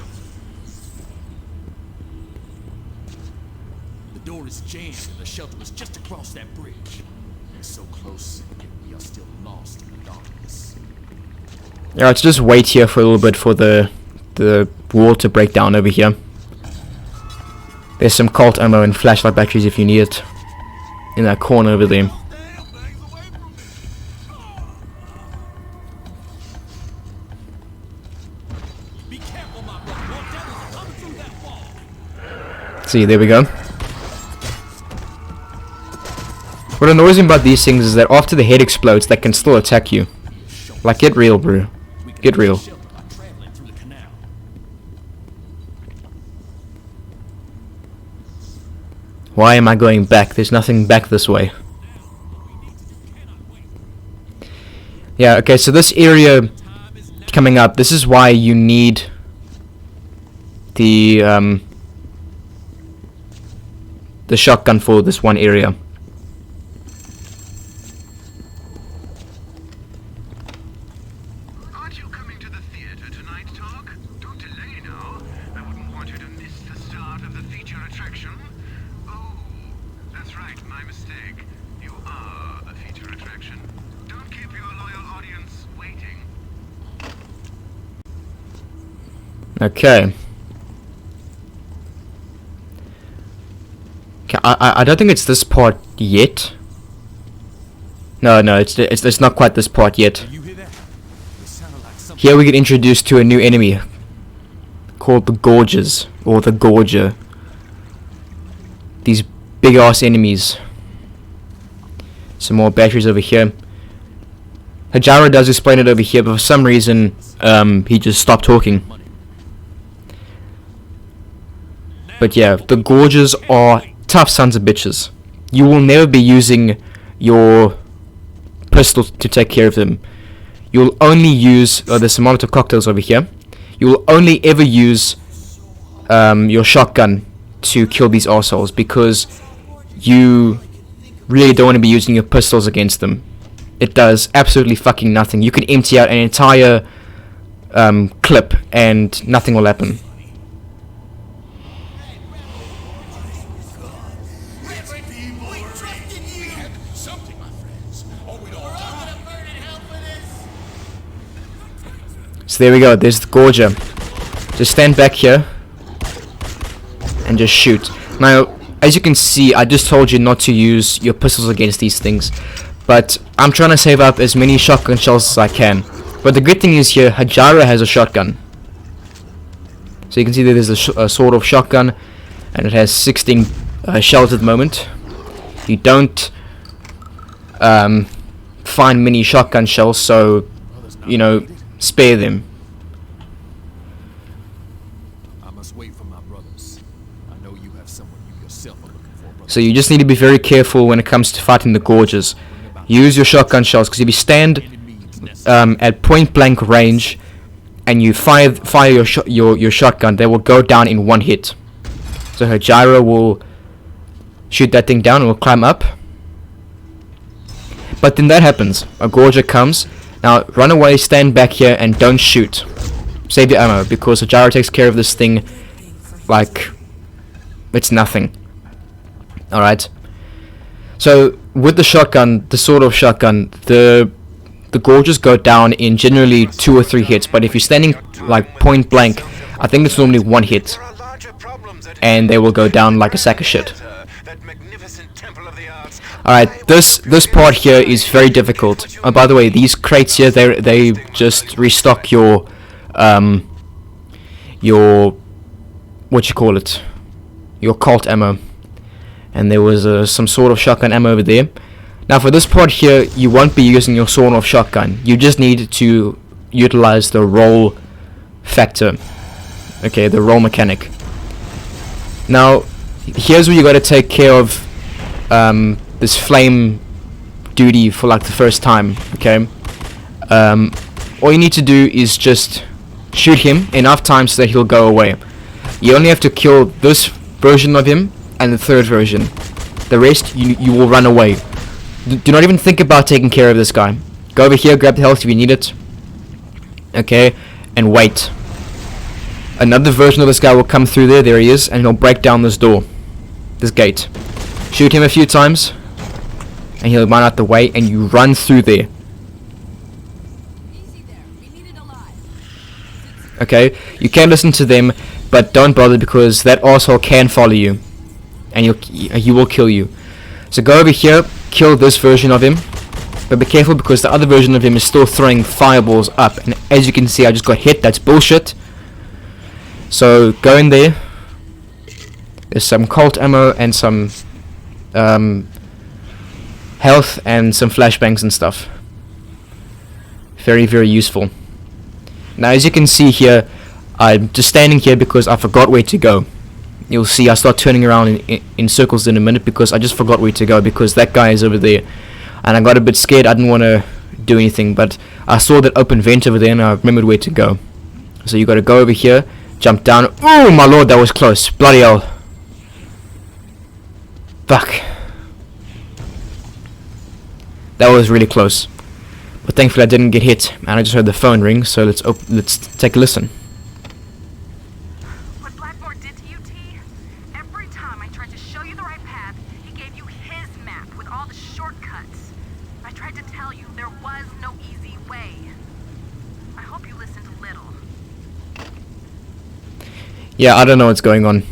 The door is jammed and the shelter was just across that bridge. We're so close, yet we are still lost in the darkness. Alright, so just wait here for a little bit for the wall to break down over here. There's some Colt ammo and flashlight batteries if you need it in that corner over there. See, there we go. What annoys me about these things is that after the head explodes, they can still attack you. Like, get real, bro. Get real. Why am I going back? There's nothing back this way. Yeah, okay, so this area coming up, this is why you need the shotgun for this one area. Aren't you coming to the theater tonight, Talk? Don't delay now. I wouldn't want you to miss the start of the feature attraction. Oh, that's right, my mistake. You are a feature attraction. Don't keep your loyal audience waiting. Okay. I don't think it's this part yet. No, it's not quite this part yet. Here we get introduced to a new enemy called the Gorgers, or the Gorger. These big ass enemies. Some more batteries over here. Hajara does explain it over here, but for some reason he just stopped talking. But yeah, the Gorgers are tough sons of bitches. You will never be using your pistol to take care of them. You'll only use there's some Molotov cocktails over here. You will only ever use your shotgun to kill these assholes, because you really don't want to be using your pistols against them. It does absolutely fucking nothing. You can empty out an entire clip and nothing will happen. So there we go, there's the Gorger. Just stand back here and just shoot. Now, as you can see, I just told you not to use your pistols against these things, but I'm trying to save up as many shotgun shells as I can. But the good thing is here, Hajara has a shotgun. So you can see that there's a sort of shotgun, and it has 16 shells at the moment. You don't find many shotgun shells, so, you know, spare them. I must wait for my brothers. I know you have someone you yourself are looking for, brother. So you just need to be very careful when it comes to fighting the Gorgers. use your shotgun shells, because if you stand at point blank range and you fire your shotgun, they will go down in one hit. So her gyro will shoot that thing down and will climb up. But then that happens. A Gorger comes. Now run away, stand back here, and don't shoot. Save your ammo, because the gyro takes care of this thing like it's nothing. Alright. So with the shotgun, the sawed-off shotgun, the Gorgers go down in generally 2 or 3 hits. But if you're standing like point blank, I think it's normally 1 hit, and they will go down like a sack of shit. Alright, this part here is very difficult. Oh, by the way, these crates here, they just restock your what you call it, your Colt ammo. And there was some sort of shotgun ammo over there. Now for this part here, you won't be using your sawn-off shotgun. You just need to utilize the roll factor. Okay, the roll mechanic. Now, here's where you got to take care of this flame duty for like the first time. Okay, all you need to do is just shoot him enough times so that he'll go away. You only have to kill this version of him and the third version. The rest, you will run away. Do not even think about taking care of this guy. Go over here, grab the health if you need it. Okay, and wait. Another version of this guy will come through there he is, and he'll break down this door. This gate. Shoot him a few times, and he'll run out the way, and you run through there. Okay, you can listen to them, but don't bother, because that asshole can follow you, and he will kill you. So go over here, kill this version of him, but be careful, because the other version of him is still throwing fireballs up, and as you can see, I just got hit. That's bullshit. So go in there. There's some Colt ammo and some health and some flashbangs and stuff. Very, very useful. Now as you can see here, I'm just standing here because I forgot where to go. You'll see I start turning around in circles in a minute, because I just forgot where to go, because that guy is over there. And I got a bit scared. I didn't want to do anything, but I saw that open vent over there and I remembered where to go. So you got to go over here, jump down. Oh my lord, that was close. Bloody hell. Fuck. That was really close. But thankfully I didn't get hit, and I just heard the phone ring, so let's take a listen. What Blackmore did to you, T? Every time I tried to show you the right path, he gave you his map with all the shortcuts. I tried to tell you there was no easy way. I hope you listened a little. Yeah, I don't know what's going on.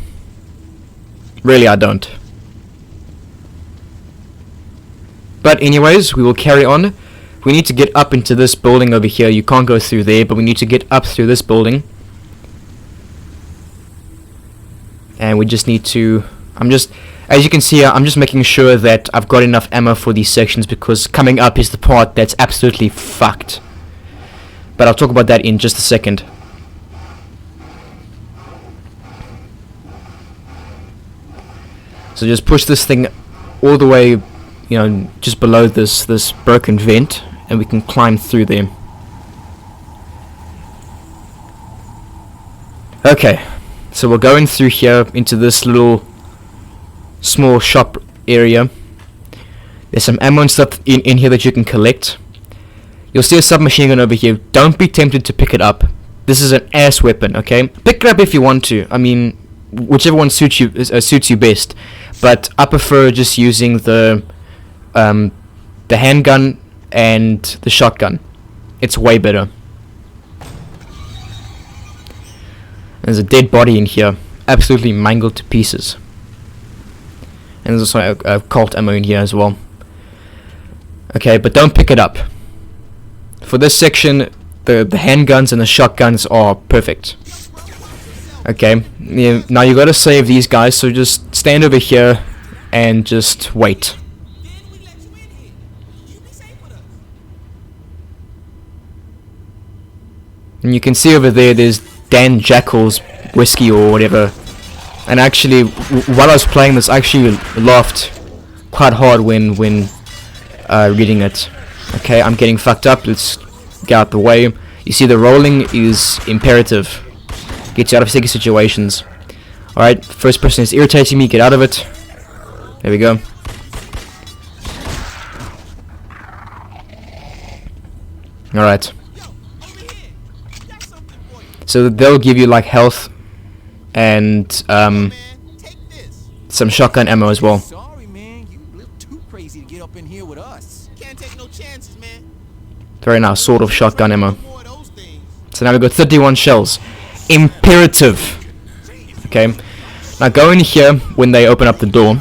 Really, I don't. But anyways, we will carry on. We need to get up into this building over here. You can't go through there, but we need to get up through this building. And we just need to... as you can see here, I'm just making sure that I've got enough ammo for these sections, because coming up is the part that's absolutely fucked. But I'll talk about that in just a second. So just push this thing all the way, you know, just below this broken vent, and we can climb through there. Okay, so we're going through here into this little small shop area. There's some ammo and stuff in here that you can collect. You'll see a submachine gun over here. Don't be tempted to pick it up. This is an ass weapon, okay? Pick it up if you want to. I mean, whichever one suits you best. But I prefer just using the handgun and the shotgun. It's way better. There's a dead body in here, absolutely mangled to pieces. And there's also a Colt ammo in here as well. Okay, but don't pick it up. For this section, the handguns and the shotguns are perfect. Okay, yeah, now you gotta save these guys, so just stand over here and just wait. And you can see over there's Dan Jackal's whiskey or whatever. And actually, while I was playing this, I actually laughed quite hard when reading it. Okay, I'm getting fucked up. Let's get out the way. You see, the rolling is imperative. Gets you out of sticky situations. Alright, first person is irritating me. Get out of it. There we go. Alright. So they'll give you like health and some shotgun ammo as well. Sorry, man. You a little too crazy to get up in here with us. Can't take no chances, man. Very nice, sort of shotgun ammo. So now we've got 31 shells. Imperative. Okay. Now go in here when they open up the door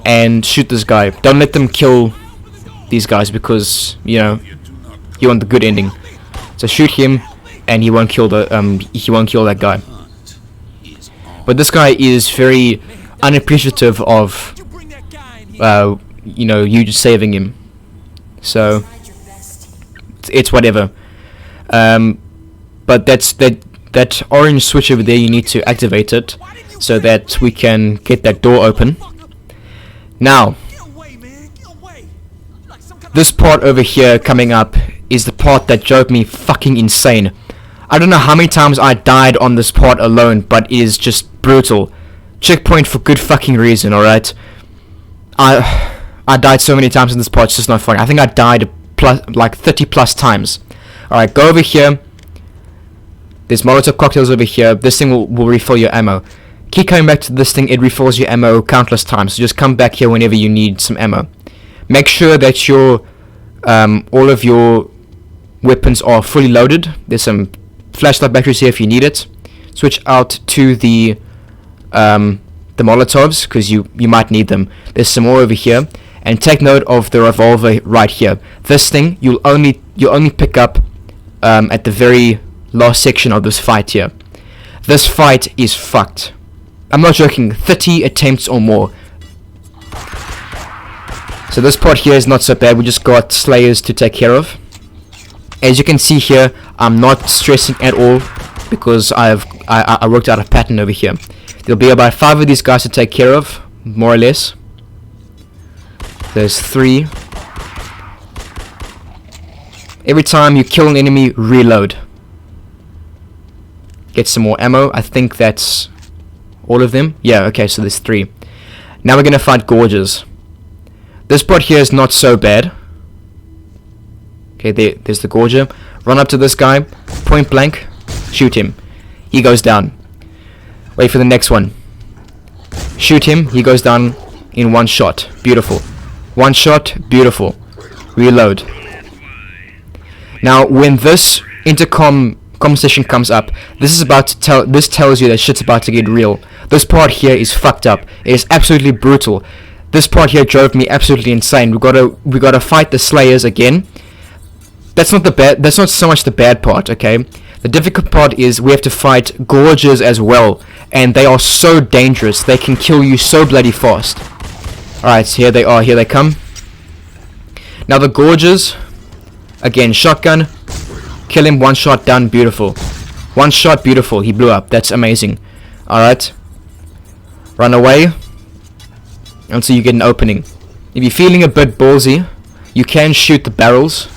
and shoot this guy. Don't let them kill these guys because, you know, you want the good ending. So shoot him and he won't kill that guy. But this guy is very unappreciative of you know, you just saving him. So it's whatever. But that orange switch over there, you need to activate it so that we can get that door open. Now, this part over here coming up is the part that drove me fucking insane. I don't know how many times I died on this part alone, but it is just brutal. Checkpoint for good fucking reason, alright? I died so many times in this part, it's just not funny. I think I died like 30 plus times. Alright, go over here. There's Molotov cocktails over here. This thing will refill your ammo. Keep coming back to this thing, it refills your ammo countless times. So just come back here whenever you need some ammo. Make sure that your all of your weapons are fully loaded. There's some flashlight batteries here if you need it. Switch out to the Molotovs because you might need them. There's some more over here, and take note of the revolver right here. This thing you'll only pick up at the very last section of this fight here. This fight is fucked. I'm not joking. 30 attempts or more. So this part here is not so bad. We just got slayers to take care of. As you can see here, I'm not stressing at all because I worked out a pattern over here. There'll be about 5 of these guys to take care of, more or less. There's 3. Every time you kill an enemy, reload. Get some more ammo. I think that's all of them. Yeah, okay, so there's 3. Now we're gonna fight gorges. This part here is not so bad. Okay, there's the gorger. Run up to this guy, point blank, shoot him. He goes down. Wait for the next one. Shoot him, he goes down in one shot. Beautiful. One shot, beautiful. Reload. Now, when this intercom conversation comes up, this tells you that shit's about to get real. This part here is fucked up. It is absolutely brutal. This part here drove me absolutely insane. We gotta fight the slayers again. That's not so much the bad part, okay? The difficult part is we have to fight gorges as well, and they are so dangerous. They can kill you so bloody fast. Alright, so here they are. Here they come. Now the gorges, again, shotgun, kill him, one shot, done, beautiful. One shot, beautiful, he blew up. That's amazing. Alright. Run away until you get an opening. If you're feeling a bit ballsy, you can shoot the barrels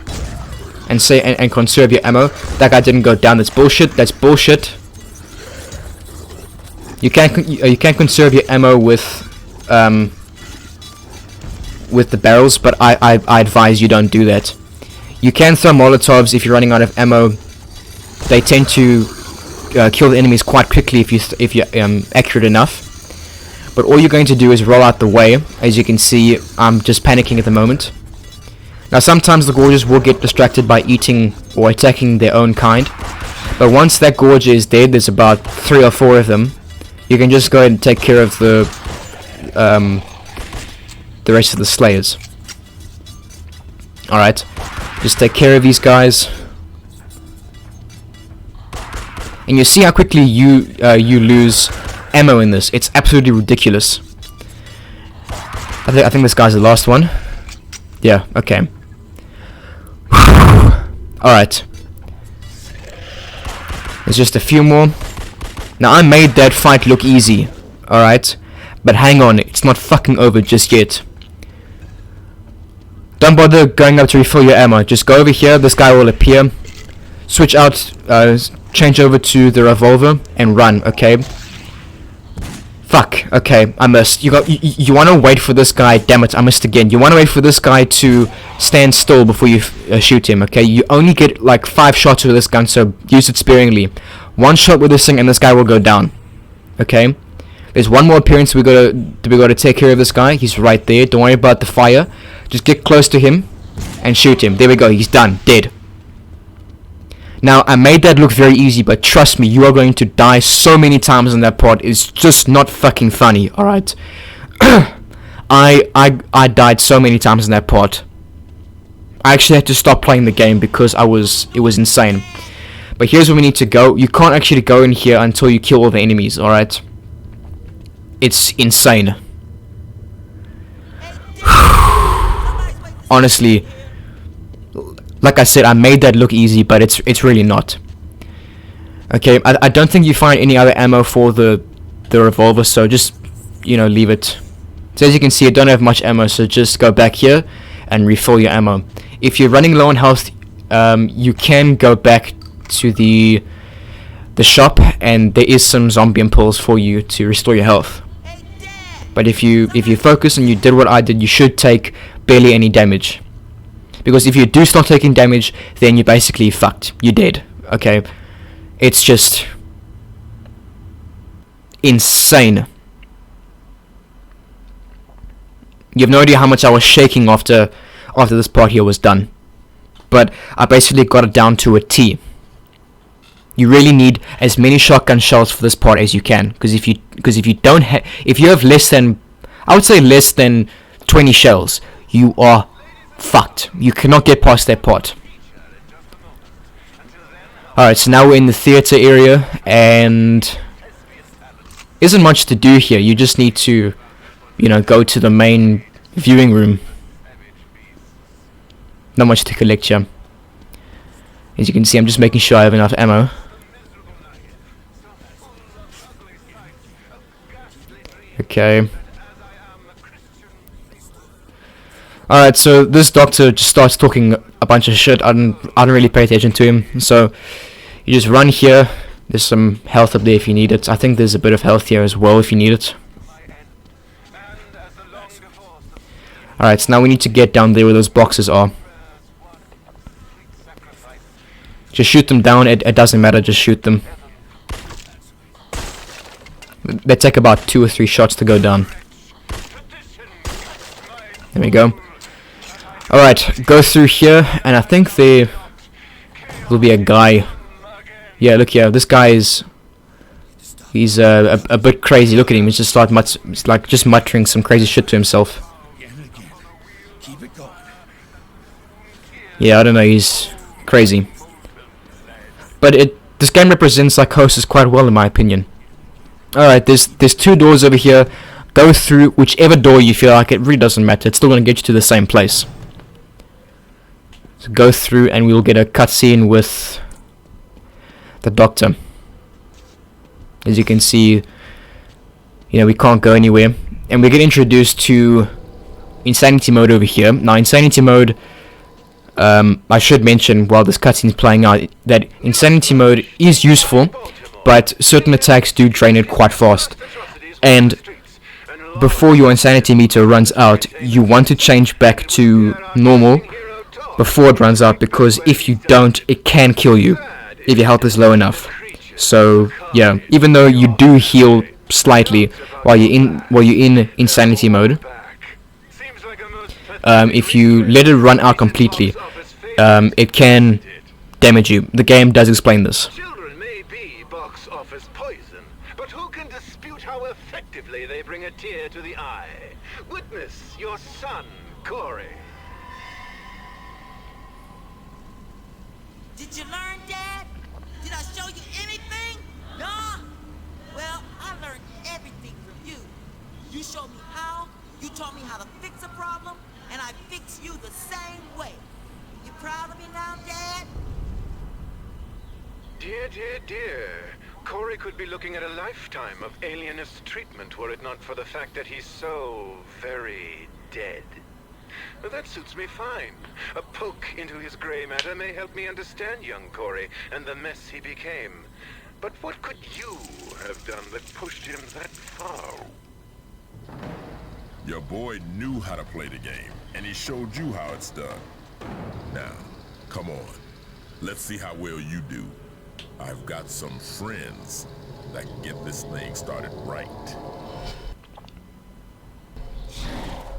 and conserve your ammo. That guy didn't go down. That's bullshit. That's bullshit. You can conserve your ammo with the barrels, but I advise you don't do that. You can throw Molotovs if you're running out of ammo. They tend to kill the enemies quite quickly if you're accurate enough. But all you're going to do is roll out the way. As you can see, I'm just panicking at the moment. Now sometimes the gorges will get distracted by eating or attacking their own kind. But once that gorge is dead, there's about 3 or 4 of them. You can just go ahead and take care of the rest of the slayers. Alright. Just take care of these guys. And you see how quickly you lose ammo in this. It's absolutely ridiculous. I think this guy's the last one. Yeah, okay. Alright. There's just a few more. Now I made that fight look easy. Alright. But hang on, it's not fucking over just yet. don't bother going up to refill your ammo. Just go over here, this guy will appear. Switch out, change over to the revolver and run, okay? Fuck, okay, I missed. You want to wait for this guy, damn it, I missed again. You want to wait for this guy to stand still before you shoot him, okay? You only get like 5 shots with this gun, so use it sparingly. 1 shot with this thing and this guy will go down, okay? There's one more appearance we gotta take care of this guy. He's right there, don't worry about the fire. Just get close to him and shoot him. There we go, he's done, dead. Now, I made that look very easy, but trust me, you are going to die so many times in that part. It's just not fucking funny, alright? I died so many times in that part. I actually had to stop playing the game because it was insane. But here's where we need to go. You can't actually go in here until you kill all the enemies, alright? It's insane. Honestly, like I said, I made that look easy, but it's really not. Okay, I don't think you find any other ammo for the revolver, so just, you know, leave it. So as you can see, I don't have much ammo, so just go back here and refill your ammo. If you're running low on health, you can go back to the shop, and there is some zombie impulse for you to restore your health. But if you focus and you did what I did, you should take barely any damage. Because if you do start taking damage, then you're basically fucked. You're dead. Okay? It's just insane. You have no idea how much I was shaking after this part here was done. But I basically got it down to a T. You really need as many shotgun shells for this part as you can, because if you have less than, I would say less than 20 shells, you are fucked. You cannot get past that part. Alright, so now we're in the theater area, and isn't much to do here. You just need to, you know, go to the main viewing room. Not much to collect here. As you can see, I'm just making sure I have enough ammo. Okay. Alright, so this doctor just starts talking a bunch of shit. I don't really pay attention to him. So you just run here. There's some health up there if you need it. I think there's a bit of health here as well if you need it. Alright, so now we need to get down there where those boxes are. Just shoot them down. It doesn't matter. Just shoot them. They take about 2 or 3 shots to go down. There we go. Alright, go through here, and I think there will be a guy. Yeah, look here. This guy he's a bit crazy. Look at him. He's just just muttering some crazy shit to himself. Yeah, I don't know. He's crazy. But this game represents psychosis quite well, in my opinion. Alright, there's 2 doors over here. Go through whichever door you feel like. It really doesn't matter. It's still going to get you to the same place. So go through and we'll get a cutscene with the doctor. As you can see, you know, we can't go anywhere. And we get introduced to insanity mode over here. Now, insanity mode, I should mention while this cutscene is playing out that insanity mode is useful, but certain attacks do drain it quite fast. And before your insanity meter runs out, you want to change back to normal before it runs out, because if you don't, it can kill you if your health is low enough. So yeah, even though you do heal slightly while you're in insanity mode, if you let it run out completely, it can damage you. The game does explain this. Children may be box office poison, but who can dispute how effectively they bring a tear to the eye? Witness your son, Corey. Did you learn, Dad? Did I show you anything? Nah? Well, I learned everything from you. You showed me how, you taught me how to fix a problem, and I fix you the same way. You proud of me now, Dad? Dear, dear, dear. Corey could be looking at a lifetime of alienist treatment were it not for the fact that he's so very dead. Well, that suits me fine. A poke into his gray matter may help me understand young Corey and the mess he became. But what could you have done that pushed him that far? Your boy knew how to play the game, and he showed you how it's done. Now, come on. Let's see how well you do. I've got some friends that can get this thing started right.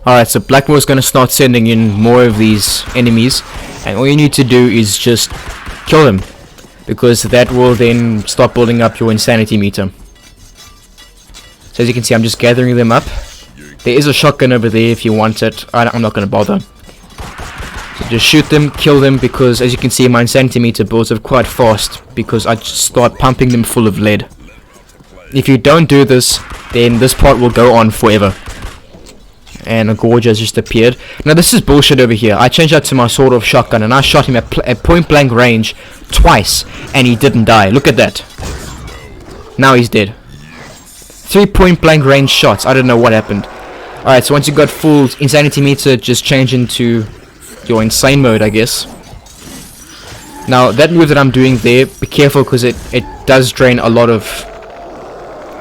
Alright, so Blackmore's gonna start sending in more of these enemies, and all you need to do is just kill them, because that will then start building up your insanity meter. So as you can see, I'm just gathering them up. There is a shotgun over there if you want it. I'm not gonna bother. So just shoot them, kill them, because as you can see, my insanity meter builds up quite fast, because I just start pumping them full of lead. If you don't do this, then this part will go on forever. And a gorge has just appeared. Now this is bullshit over here. I changed that to my sort of shotgun, and I shot him at point blank range twice, and he didn't die. Look at that. Now he's dead. 3 point blank range shots. I don't know what happened. Alright, so once you got full insanity meter, just change into your insane mode, I guess. Now that move that I'm doing there, be careful, because it does drain a lot of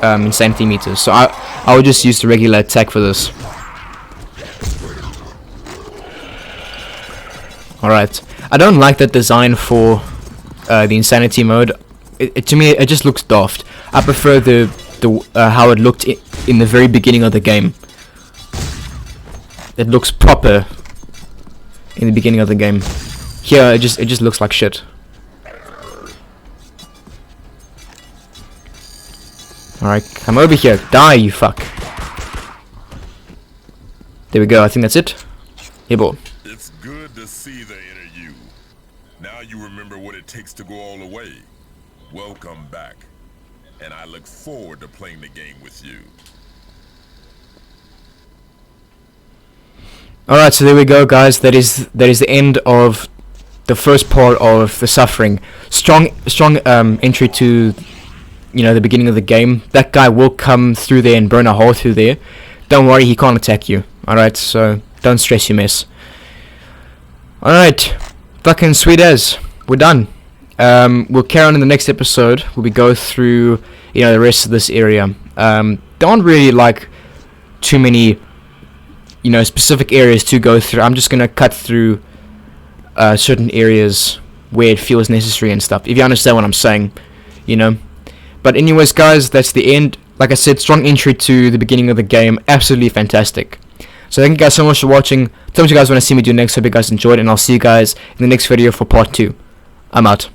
insanity meters. So I would just use the regular attack for this. Alright, I don't like that design for the insanity mode. To me, it just looks daft. I prefer the how it looked in the very beginning of the game. It looks proper in the beginning of the game. Here, it just looks like shit. Alright, come over here. Die, you fuck. There we go. I think that's it. Here, boy. It's good to see the inner you. Now you remember what it takes to go all the way. Welcome back. And I look forward to playing the game with you. Alright, so there we go, guys. That is the end of the first part of the suffering. Strong entry to, the beginning of the game. That guy will come through there and burn a hole through there. Don't worry, he can't attack you. Alright, so don't stress, you mess. Alright, fucking sweet as. We're done. We'll carry on in the next episode where we go through, the rest of this area. Don't really like too many, specific areas to go through. I'm just gonna cut through certain areas where it feels necessary and stuff, if you understand what I'm saying, But anyways, guys, that's the end. Like I said, strong entry to the beginning of the game. Absolutely fantastic. So thank you guys so much for watching. Tell me what you guys want to see me do next. Hope you guys enjoyed, and I'll see you guys in the next video for part 2. I'm out.